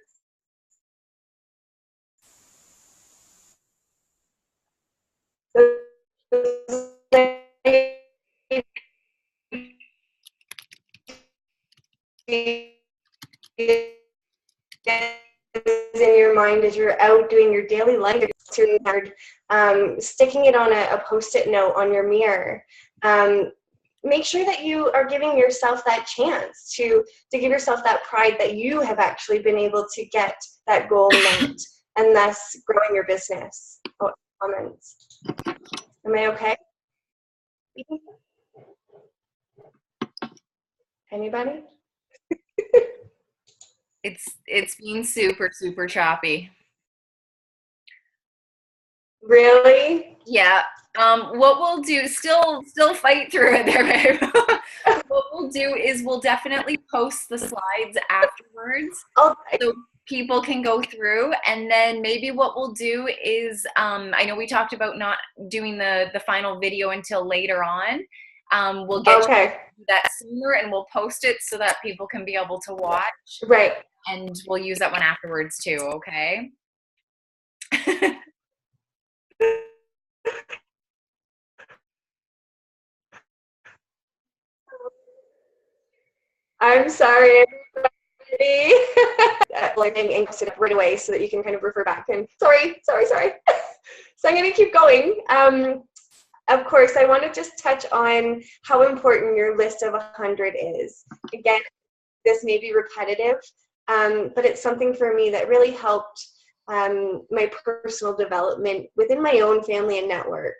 in your mind as you're out doing your daily life, sticking it on a post-it note on your mirror. Make sure that you are giving yourself that chance to give yourself that pride that you have actually been able to get that goal met and thus growing your business. Oh, comments. Am I okay? Anybody? It's been super, super choppy. Really? Yeah. What we'll do, still fight through it there, babe. What we'll do is we'll definitely post the slides afterwards Oh, so people can go through, and then maybe what we'll do is, I know we talked about not doing the final video until later on. We'll get you to do that sooner, and we'll post it so that people can be able to watch. Right. And we'll use that one afterwards too, okay? I'm sorry, everybody. Learning English right away so that you can kind of refer back. And sorry. So I'm going to keep going. Of course, I want to just touch on how important your list of 100 is. Again, this may be repetitive, but it's something for me that really helped my personal development within my own family and network.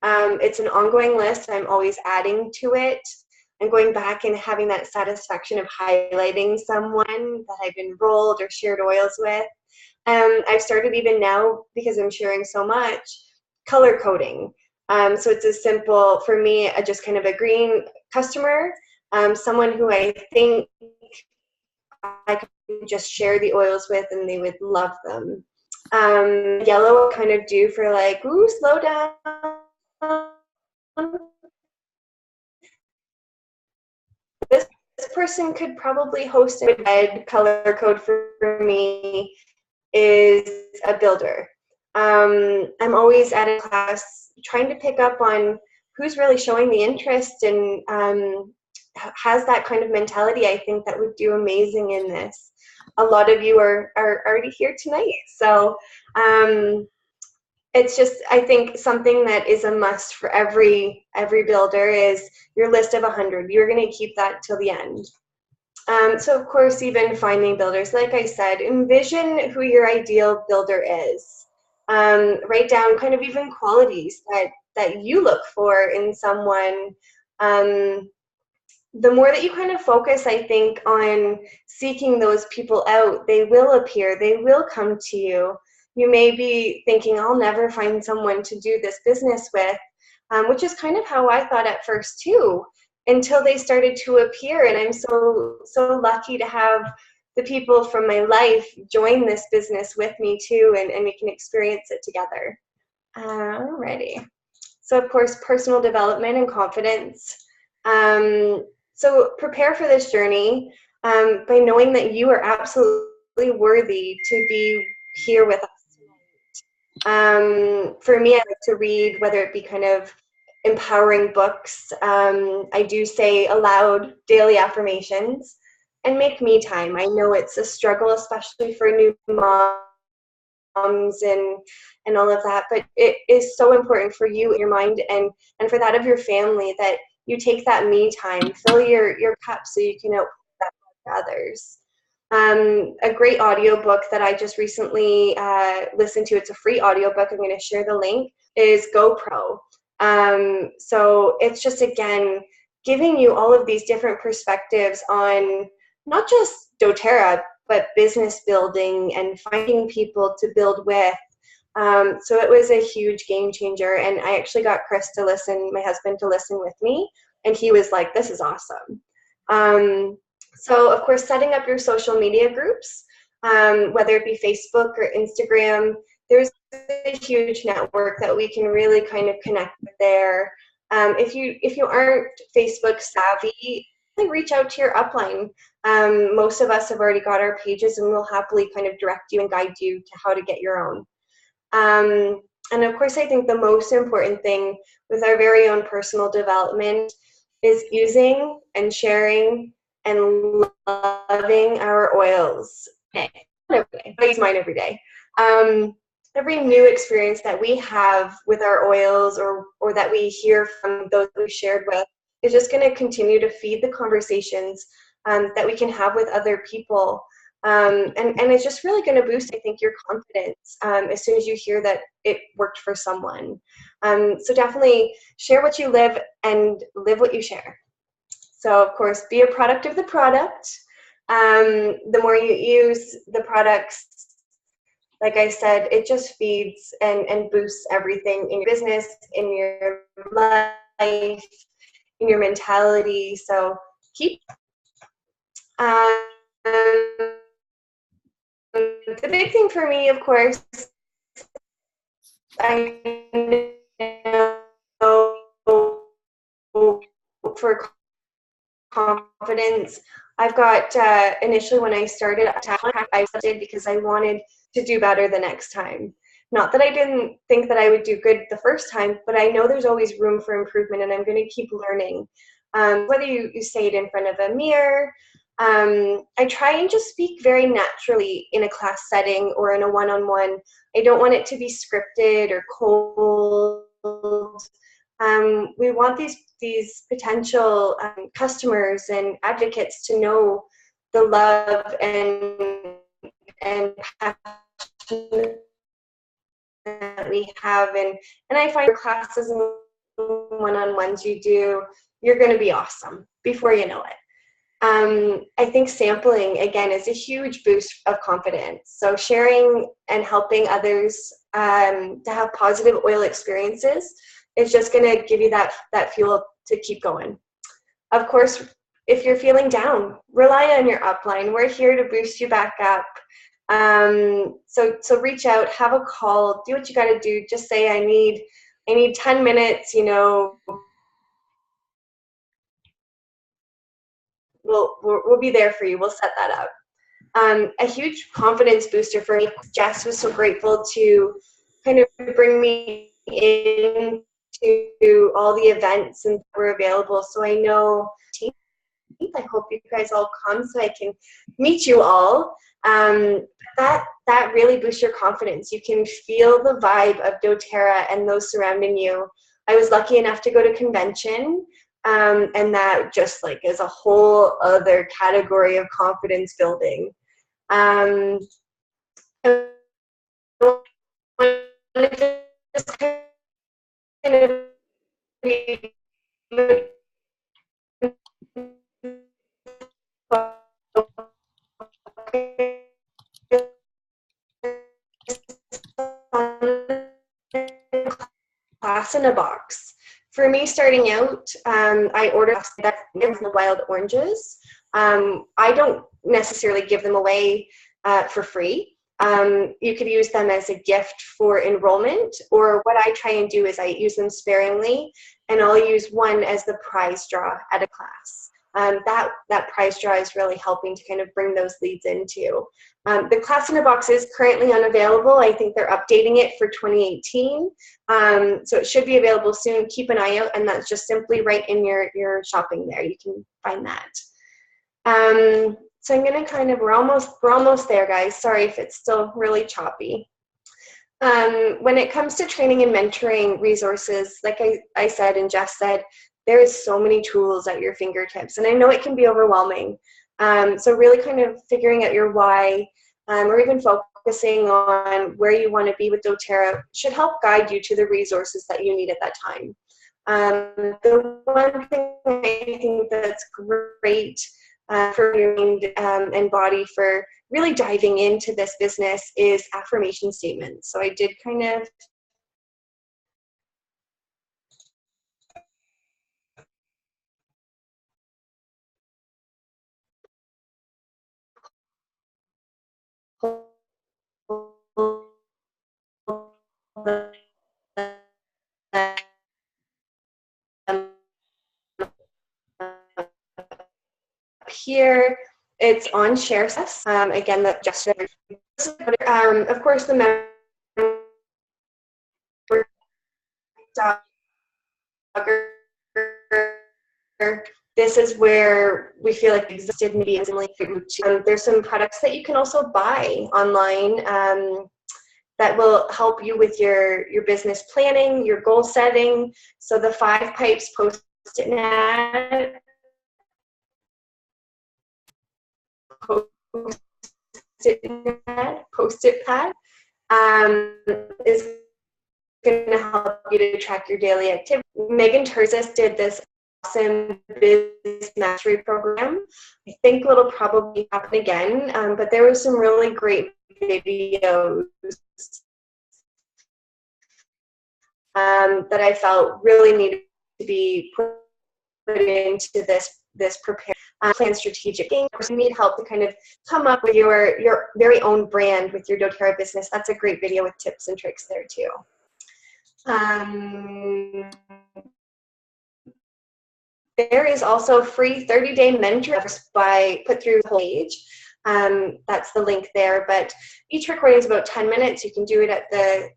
It's an ongoing list. I'm always adding to it and going back and having that satisfaction of highlighting someone that I've enrolled or shared oils with. I've started even now, because I'm sharing so much, color coding. So it's as simple for me, just kind of a green customer, someone who I think I could just share the oils with and they would love them. Yellow kind of do for like, ooh, slow down. This person could probably host a red color code for me is a builder. I'm always at a class trying to pick up on who's really showing the interest and has that kind of mentality. I think that would do amazing in this. A lot of you are already here tonight. So it's just, I think something that is a must for every builder is your list of 100. You're going to keep that till the end. So of course, even finding builders, like I said, envision who your ideal builder is. Write down kind of even qualities that you look for in someone. The more that you kind of focus, I think, on seeking those people out, they will appear, they will come to you. You may be thinking, I'll never find someone to do this business with, which is kind of how I thought at first too, until they started to appear. And I'm so lucky to have the people from my life join this business with me too, and we can experience it together. Alrighty. So of course, personal development and confidence. So prepare for this journey by knowing that you are absolutely worthy to be here with us tonight. For me, I like to read, whether it be kind of empowering books. I do say aloud daily affirmations and make me time. I know it's a struggle, especially for new moms and all of that, but it is so important for you, your mind, and for that of your family, that you take that me time, fill your cup so you can open that to others. A great audiobook that I just recently listened to, it's a free audiobook, I'm going to share the link, is GoPro. So it's just, again, giving you all of these different perspectives on not just doTERRA, but business building and finding people to build with. So it was a huge game changer, and I actually got Chris to listen, my husband, to listen with me, and he was like, this is awesome. So of course, setting up your social media groups, whether it be Facebook or Instagram, there's a huge network that we can really kind of connect with there. If you aren't Facebook savvy, reach out to your upline. Most of us have already got our pages, and we'll happily kind of direct you and guide you to how to get your own. And of course, I think the most important thing with our very own personal development is using and sharing and loving our oils. I use mine every day. Every new experience that we have with our oils or that we hear from those we shared with is just going to continue to feed the conversations that we can have with other people. And it's just really going to boost, I think, your confidence as soon as you hear that it worked for someone. So definitely share what you live and live what you share. So of course, be a product of the product. The more you use the products, like I said, it just feeds and boosts everything in your business, in your life, in your mentality. So keep. The big thing for me, of course, I know for confidence, I've got initially when I started, I started because I wanted to do better the next time. Not that I didn't think that I would do good the first time, but I know there's always room for improvement, and I'm going to keep learning. Whether you say it in front of a mirror, I try and just speak very naturally in a class setting or in a one-on-one. I don't want it to be scripted or cold. We want these potential customers and advocates to know the love and passion that we have, and I find classes and one-on-ones you do, you're going to be awesome before you know it. I think sampling, again, is a huge boost of confidence. So sharing and helping others to have positive oil experiences is just going to give you that fuel to keep going. Of course, if you're feeling down, rely on your upline. We're here to boost you back up. So reach out, have a call, do what you got to do. Just say, I need 10 minutes, we'll be there for you. We'll set that up. A huge confidence booster for me. Jess was so grateful to kind of bring me in to all the events and were available. So I know, I hope you guys all come so I can meet you all. That really boosts your confidence. You can feel the vibe of doTERRA and those surrounding you. I was lucky enough to go to convention, and that just is a whole other category of confidence building. I just kind of be class in a box. For me, starting out, I ordered that the wild oranges. I don't necessarily give them away for free. You could use them as a gift for enrollment, or what I try and do is I use them sparingly, and I'll use one as the prize draw at a class. That prize draw is really helping to kind of bring those leads into. The class in a box is currently unavailable. I think they're updating it for 2018. So it should be available soon. Keep an eye out, and that's just simply right in your shopping there. You can find that. So I'm gonna we're almost there, guys. Sorry if it's still really choppy. When it comes to training and mentoring resources, like I said and Jess said, there is so many tools at your fingertips, and I know it can be overwhelming. So really kind of figuring out your why, or even focusing on where you want to be with doTERRA should help guide you to the resources that you need at that time. The one thing I think that's great for your mind and body for really diving into this business is affirmation statements. So I did kind of here. It's on ShareSess. Again, that just of course the member this is where we feel like existed maybe there's some products that you can also buy online that will help you with your business planning, your goal setting. So the 5 Pipes Post-it Note, Post-it pad is going to help you to track your daily activity. Megan Terzis did this awesome business mastery program. I think it'll probably happen again, but there were some really great videos that I felt really needed to be put into this prepare plan strategic game. You need help to kind of come up with your very own brand with your doTERRA business. That's a great video with tips and tricks there too. There is also a free 30-day mentor put through the page. That's the link there. But each recording is about 10 minutes. You can do it at the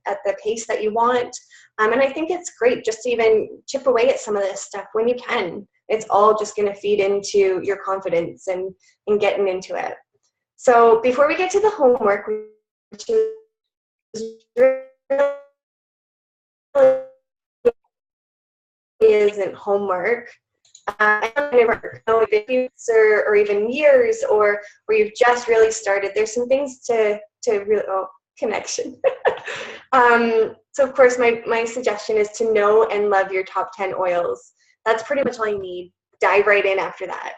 pace that you want. And I think it's great just to even chip away at some of this stuff when you can. It's all just going to feed into your confidence and getting into it. So before we get to the homework, which isn't homework, or even years, or where you've just really started, there's some things to really connection. So of course my suggestion is to know and love your top 10 oils. That's pretty much all you need. Dive right in after that.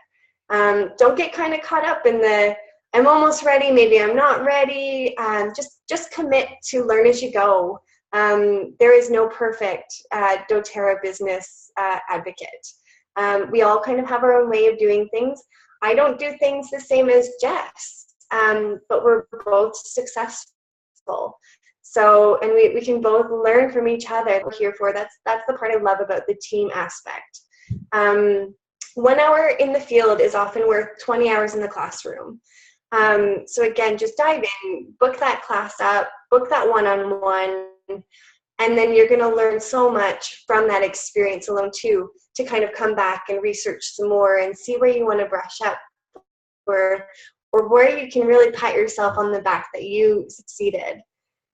Don't get kind of caught up in the I'm almost ready, maybe I'm not ready. Just commit to learn as you go. There is no perfect doTERRA business advocate. We all kind of have our own way of doing things. I don't do things the same as Jess, but we're both successful. So, and we can both learn from each other. We're here for that's the part I love about the team aspect. 1 hour in the field is often worth 20 hours in the classroom. So again, just dive in, book that class up, book that one-on-one, and then you're going to learn so much from that experience alone too, to kind of come back and research some more and see where you want to brush up, or where you can really pat yourself on the back that you succeeded.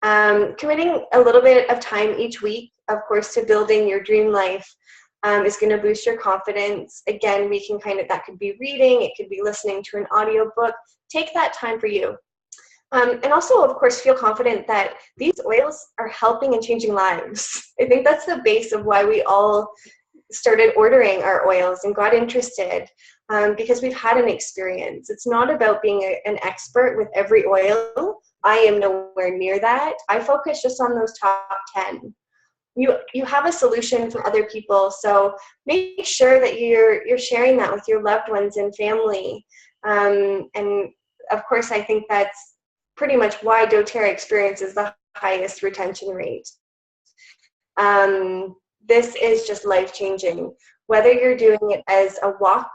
Committing a little bit of time each week, of course, to building your dream life is going to boost your confidence. Again, we can that could be reading, it could be listening to an audiobook. Take that time for you. And also, of course, feel confident that these oils are helping and changing lives. I think that's the base of why we all started ordering our oils and got interested, because we've had an experience. It's not about being an expert with every oil. I am nowhere near that. I focus just on those top 10. You have a solution for other people, so make sure that you're sharing that with your loved ones and family. And of course, I think that's pretty much why doTERRA experiences the highest retention rate. This is just life-changing. Whether you're doing it as a walk,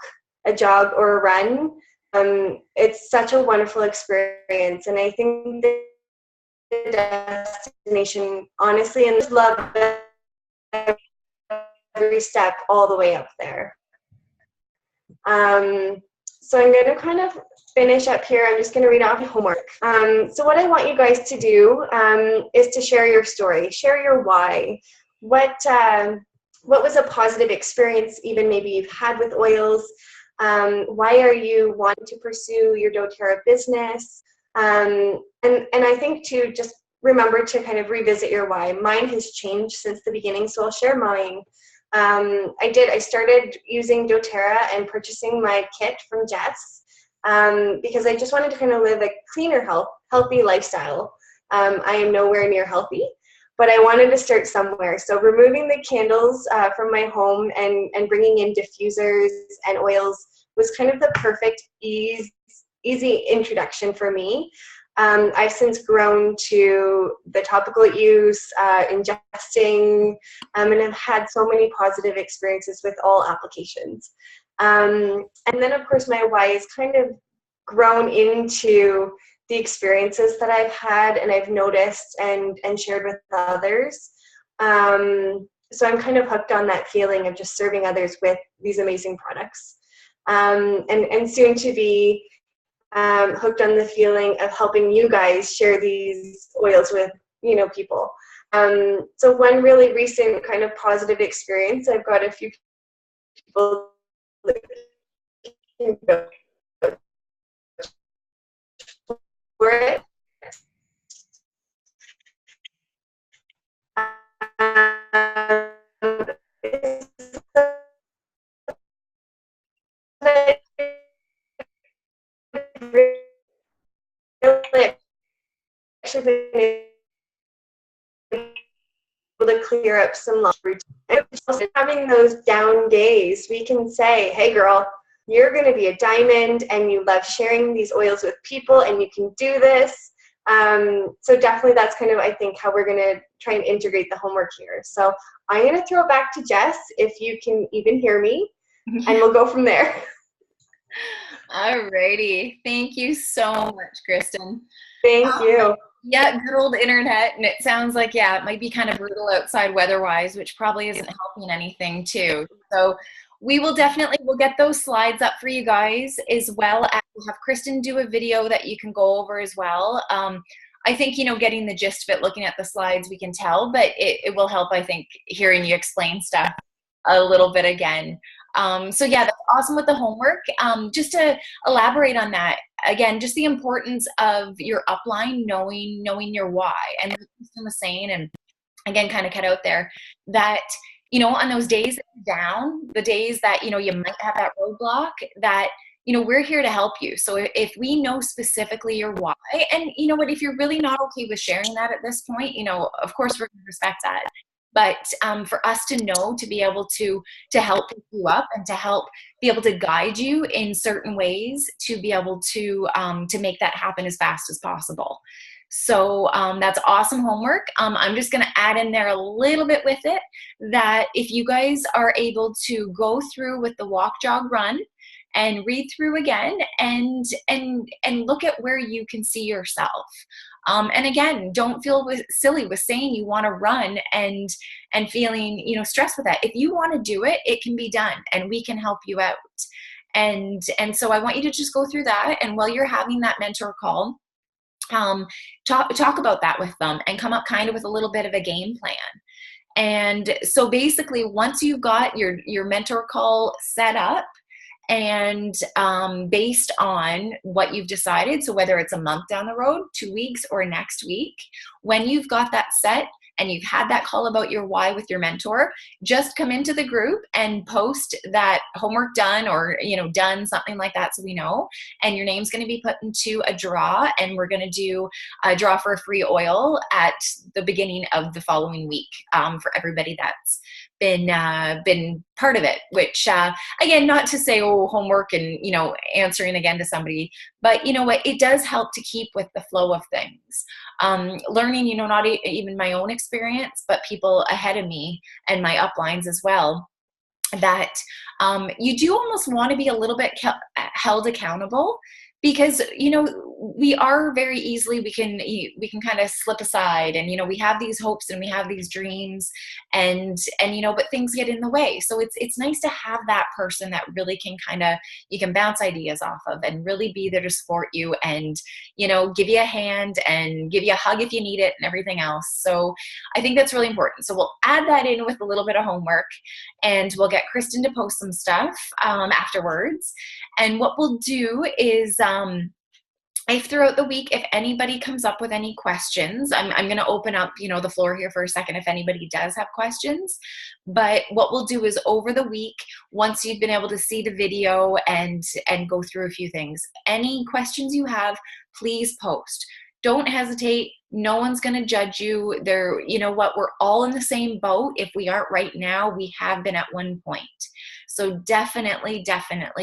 a jog, or a run, it's such a wonderful experience. And I think the destination, honestly, and just love every step all the way up there. So I'm going to kind of finish up here. I'm just going to read off homework. So what I want you guys to do is to share your story, share your why. What was a positive experience, even maybe you've had with oils? Why are you wanting to pursue your doTERRA business? And I think to just remember to kind of revisit your why. Mine has changed since the beginning, so I'll share mine. I started using doTERRA and purchasing my kit from Jess because I just wanted to kind of live a cleaner, healthy lifestyle. I am nowhere near healthy, but I wanted to start somewhere. So removing the candles from my home and bringing in diffusers and oils was kind of the perfect easy introduction for me. I've since grown to the topical use, ingesting, and I've had so many positive experiences with all applications. And then, of course, my why is kind of grown into the experiences that I've had and I've noticed and shared with others. So I'm kind of hooked on that feeling of just serving others with these amazing products. And soon to be hooked on the feeling of helping you guys share these oils with, people. So one really recent kind of positive experience, I've got a few people that can go for it. Actually been able to clear up some lost routine. Having those down days, we can say, hey girl, you're going to be a diamond and you love sharing these oils with people and you can do this. So definitely that's kind of, I think, how we're going to try and integrate the homework here. So I'm going to throw it back to Jess, if you can even hear me, and we'll go from there. Alrighty. Thank you so much, Kristen. Thank you. Yeah, good old internet. And it sounds like, it might be kind of brutal outside weather-wise, which probably isn't helping anything too. So we'll get those slides up for you guys, as well as we'll have Kristen do a video that you can go over as well. I think, getting the gist of it, looking at the slides, we can tell, but it will help, I think, hearing you explain stuff a little bit again. So yeah, that's awesome with the homework. Just to elaborate on that, again, just the importance of your upline, knowing your why. And like Kristen was saying, and again, kind of cut out there, that, on those days that you're down, the days that, you might have that roadblock, that, we're here to help you. So if we know specifically your why, and you know what, if you're really not okay with sharing that at this point, of course we're going to respect that. But for us to know, to be able to help you up and to help be able to guide you in certain ways to be able to make that happen as fast as possible. So that's awesome homework. I'm just going to add in there a little bit with it, that if you guys are able to go through with the walk, jog, run, and read through again and look at where you can see yourself. And again, don't feel silly with saying you want to run and feeling, stressed with that. If you want to do it, it can be done and we can help you out. And so I want you to just go through that. And while you're having that mentor call, talk about that with them and come up kind of with a little bit of a game plan. And so basically, once you've got your mentor call set up, and based on what you've decided, so whether it's a month down the road, 2 weeks, or next week, when you've got that set and you've had that call about your why with your mentor, just come into the group and post that homework done, or done, something like that, so we know. And your name's going to be put into a draw, and we're going to do a draw for a free oil at the beginning of the following week for everybody that's been part of it, which again, not to say homework and answering again to somebody, but what, it does help to keep with the flow of things. Learning, not even my own experience, but people ahead of me and my uplines as well, that you do almost want to be a little bit held accountable, because we are very easily, we can kind of slip aside, and we have these hopes and we have these dreams, and but things get in the way. So it's nice to have that person that really can you can bounce ideas off of and really be there to support you, and give you a hand and give you a hug if you need it, and everything else. So I think that's really important. So we'll add that in with a little bit of homework, and we'll get Kristen to post some stuff afterwards. And what we'll do is if throughout the week, if anybody comes up with any questions, I'm going to open up, the floor here for a second if anybody does have questions. But what we'll do is over the week, once you've been able to see the video and go through a few things, any questions you have, please post. Don't hesitate. No one's going to judge you. You know what? We're all in the same boat. If we aren't right now, we have been at one point. So definitely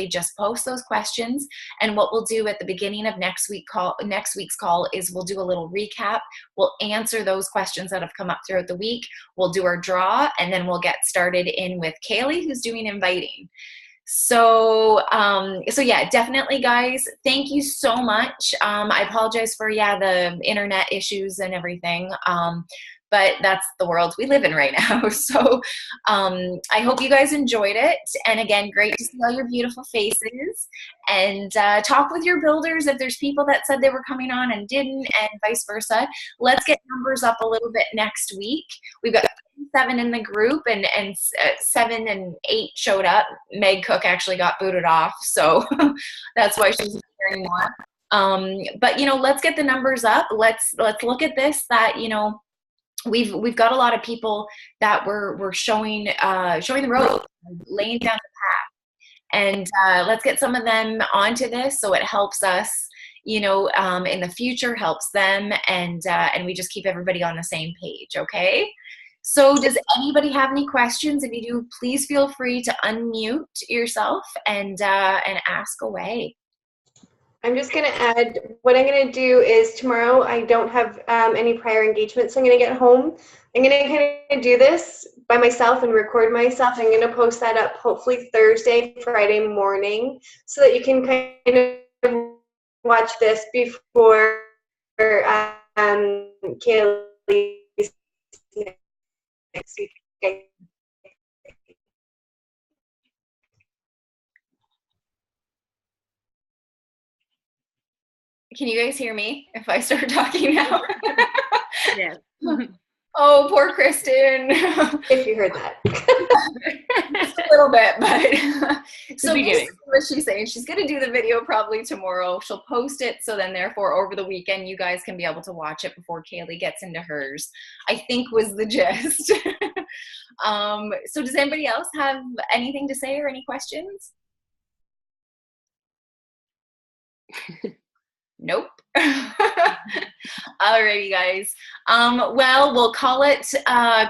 just post those questions. And what we'll do at the beginning of next week's call is we'll do a little recap. We'll answer those questions that have come up throughout the week. We'll do our draw, and then we'll get started in with Kaylee, who's doing inviting. So yeah, definitely guys, thank you so much. I apologize for, the internet issues and everything. But that's the world we live in right now. So I hope you guys enjoyed it. And again, great to see all your beautiful faces. And talk with your builders if there's people that said they were coming on and didn't, and vice versa. Let's get numbers up a little bit next week. We've got 7 in the group, and 7 and 8 showed up. Meg Cook actually got booted off, so that's why she's not here anymore. But let's get the numbers up. Let's look at this. That we've got a lot of people that we're showing the road, laying down the path, and let's get some of them onto this so it helps us, in the future, helps them, and we just keep everybody on the same page. Okay. So does anybody have any questions? If you do, please feel free to unmute yourself and ask away. I'm just going to add, what I'm going to do is tomorrow I don't have any prior engagements. So I'm going to get home. I'm going to kind of do this by myself and record myself. I'm going to post that up hopefully Thursday, Friday morning, so that you can kind of watch this before Kaylee's next week. Okay. Can you guys hear me if I start talking now? Yes. Oh, poor Kristen. If you heard that. Just a little bit, but so beginning. what she's saying, she's going to do the video probably tomorrow. She'll post it, so then therefore over the weekend you guys can be able to watch it before Kaylee gets into hers, I think was the gist. So does anybody else have anything to say or any questions? Nope. Alrighty, guys. Well, we'll call it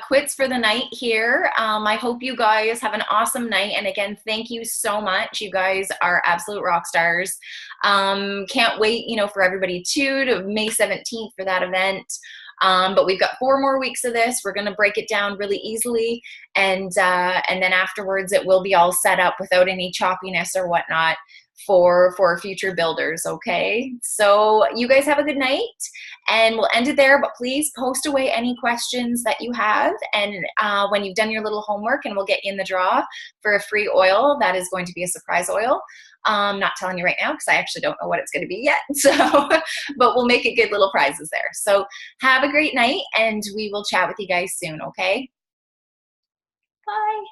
quits for the night here. I hope you guys have an awesome night. And again, thank you so much. You guys are absolute rock stars. Can't wait, for everybody to May 17th for that event. But we've got 4 more weeks of this. We're going to break it down really easily. And then afterwards, it will be all set up without any choppiness or whatnot for future builders. Okay, so you guys have a good night, and we'll end it there, but please post away any questions that you have, and when you've done your little homework, and we'll get you in the draw for a free oil. That is going to be a surprise oil. Not telling you right now because I actually don't know what it's going to be yet, so but we'll make it good little prizes there. So have a great night, and we will chat with you guys soon. Okay, bye.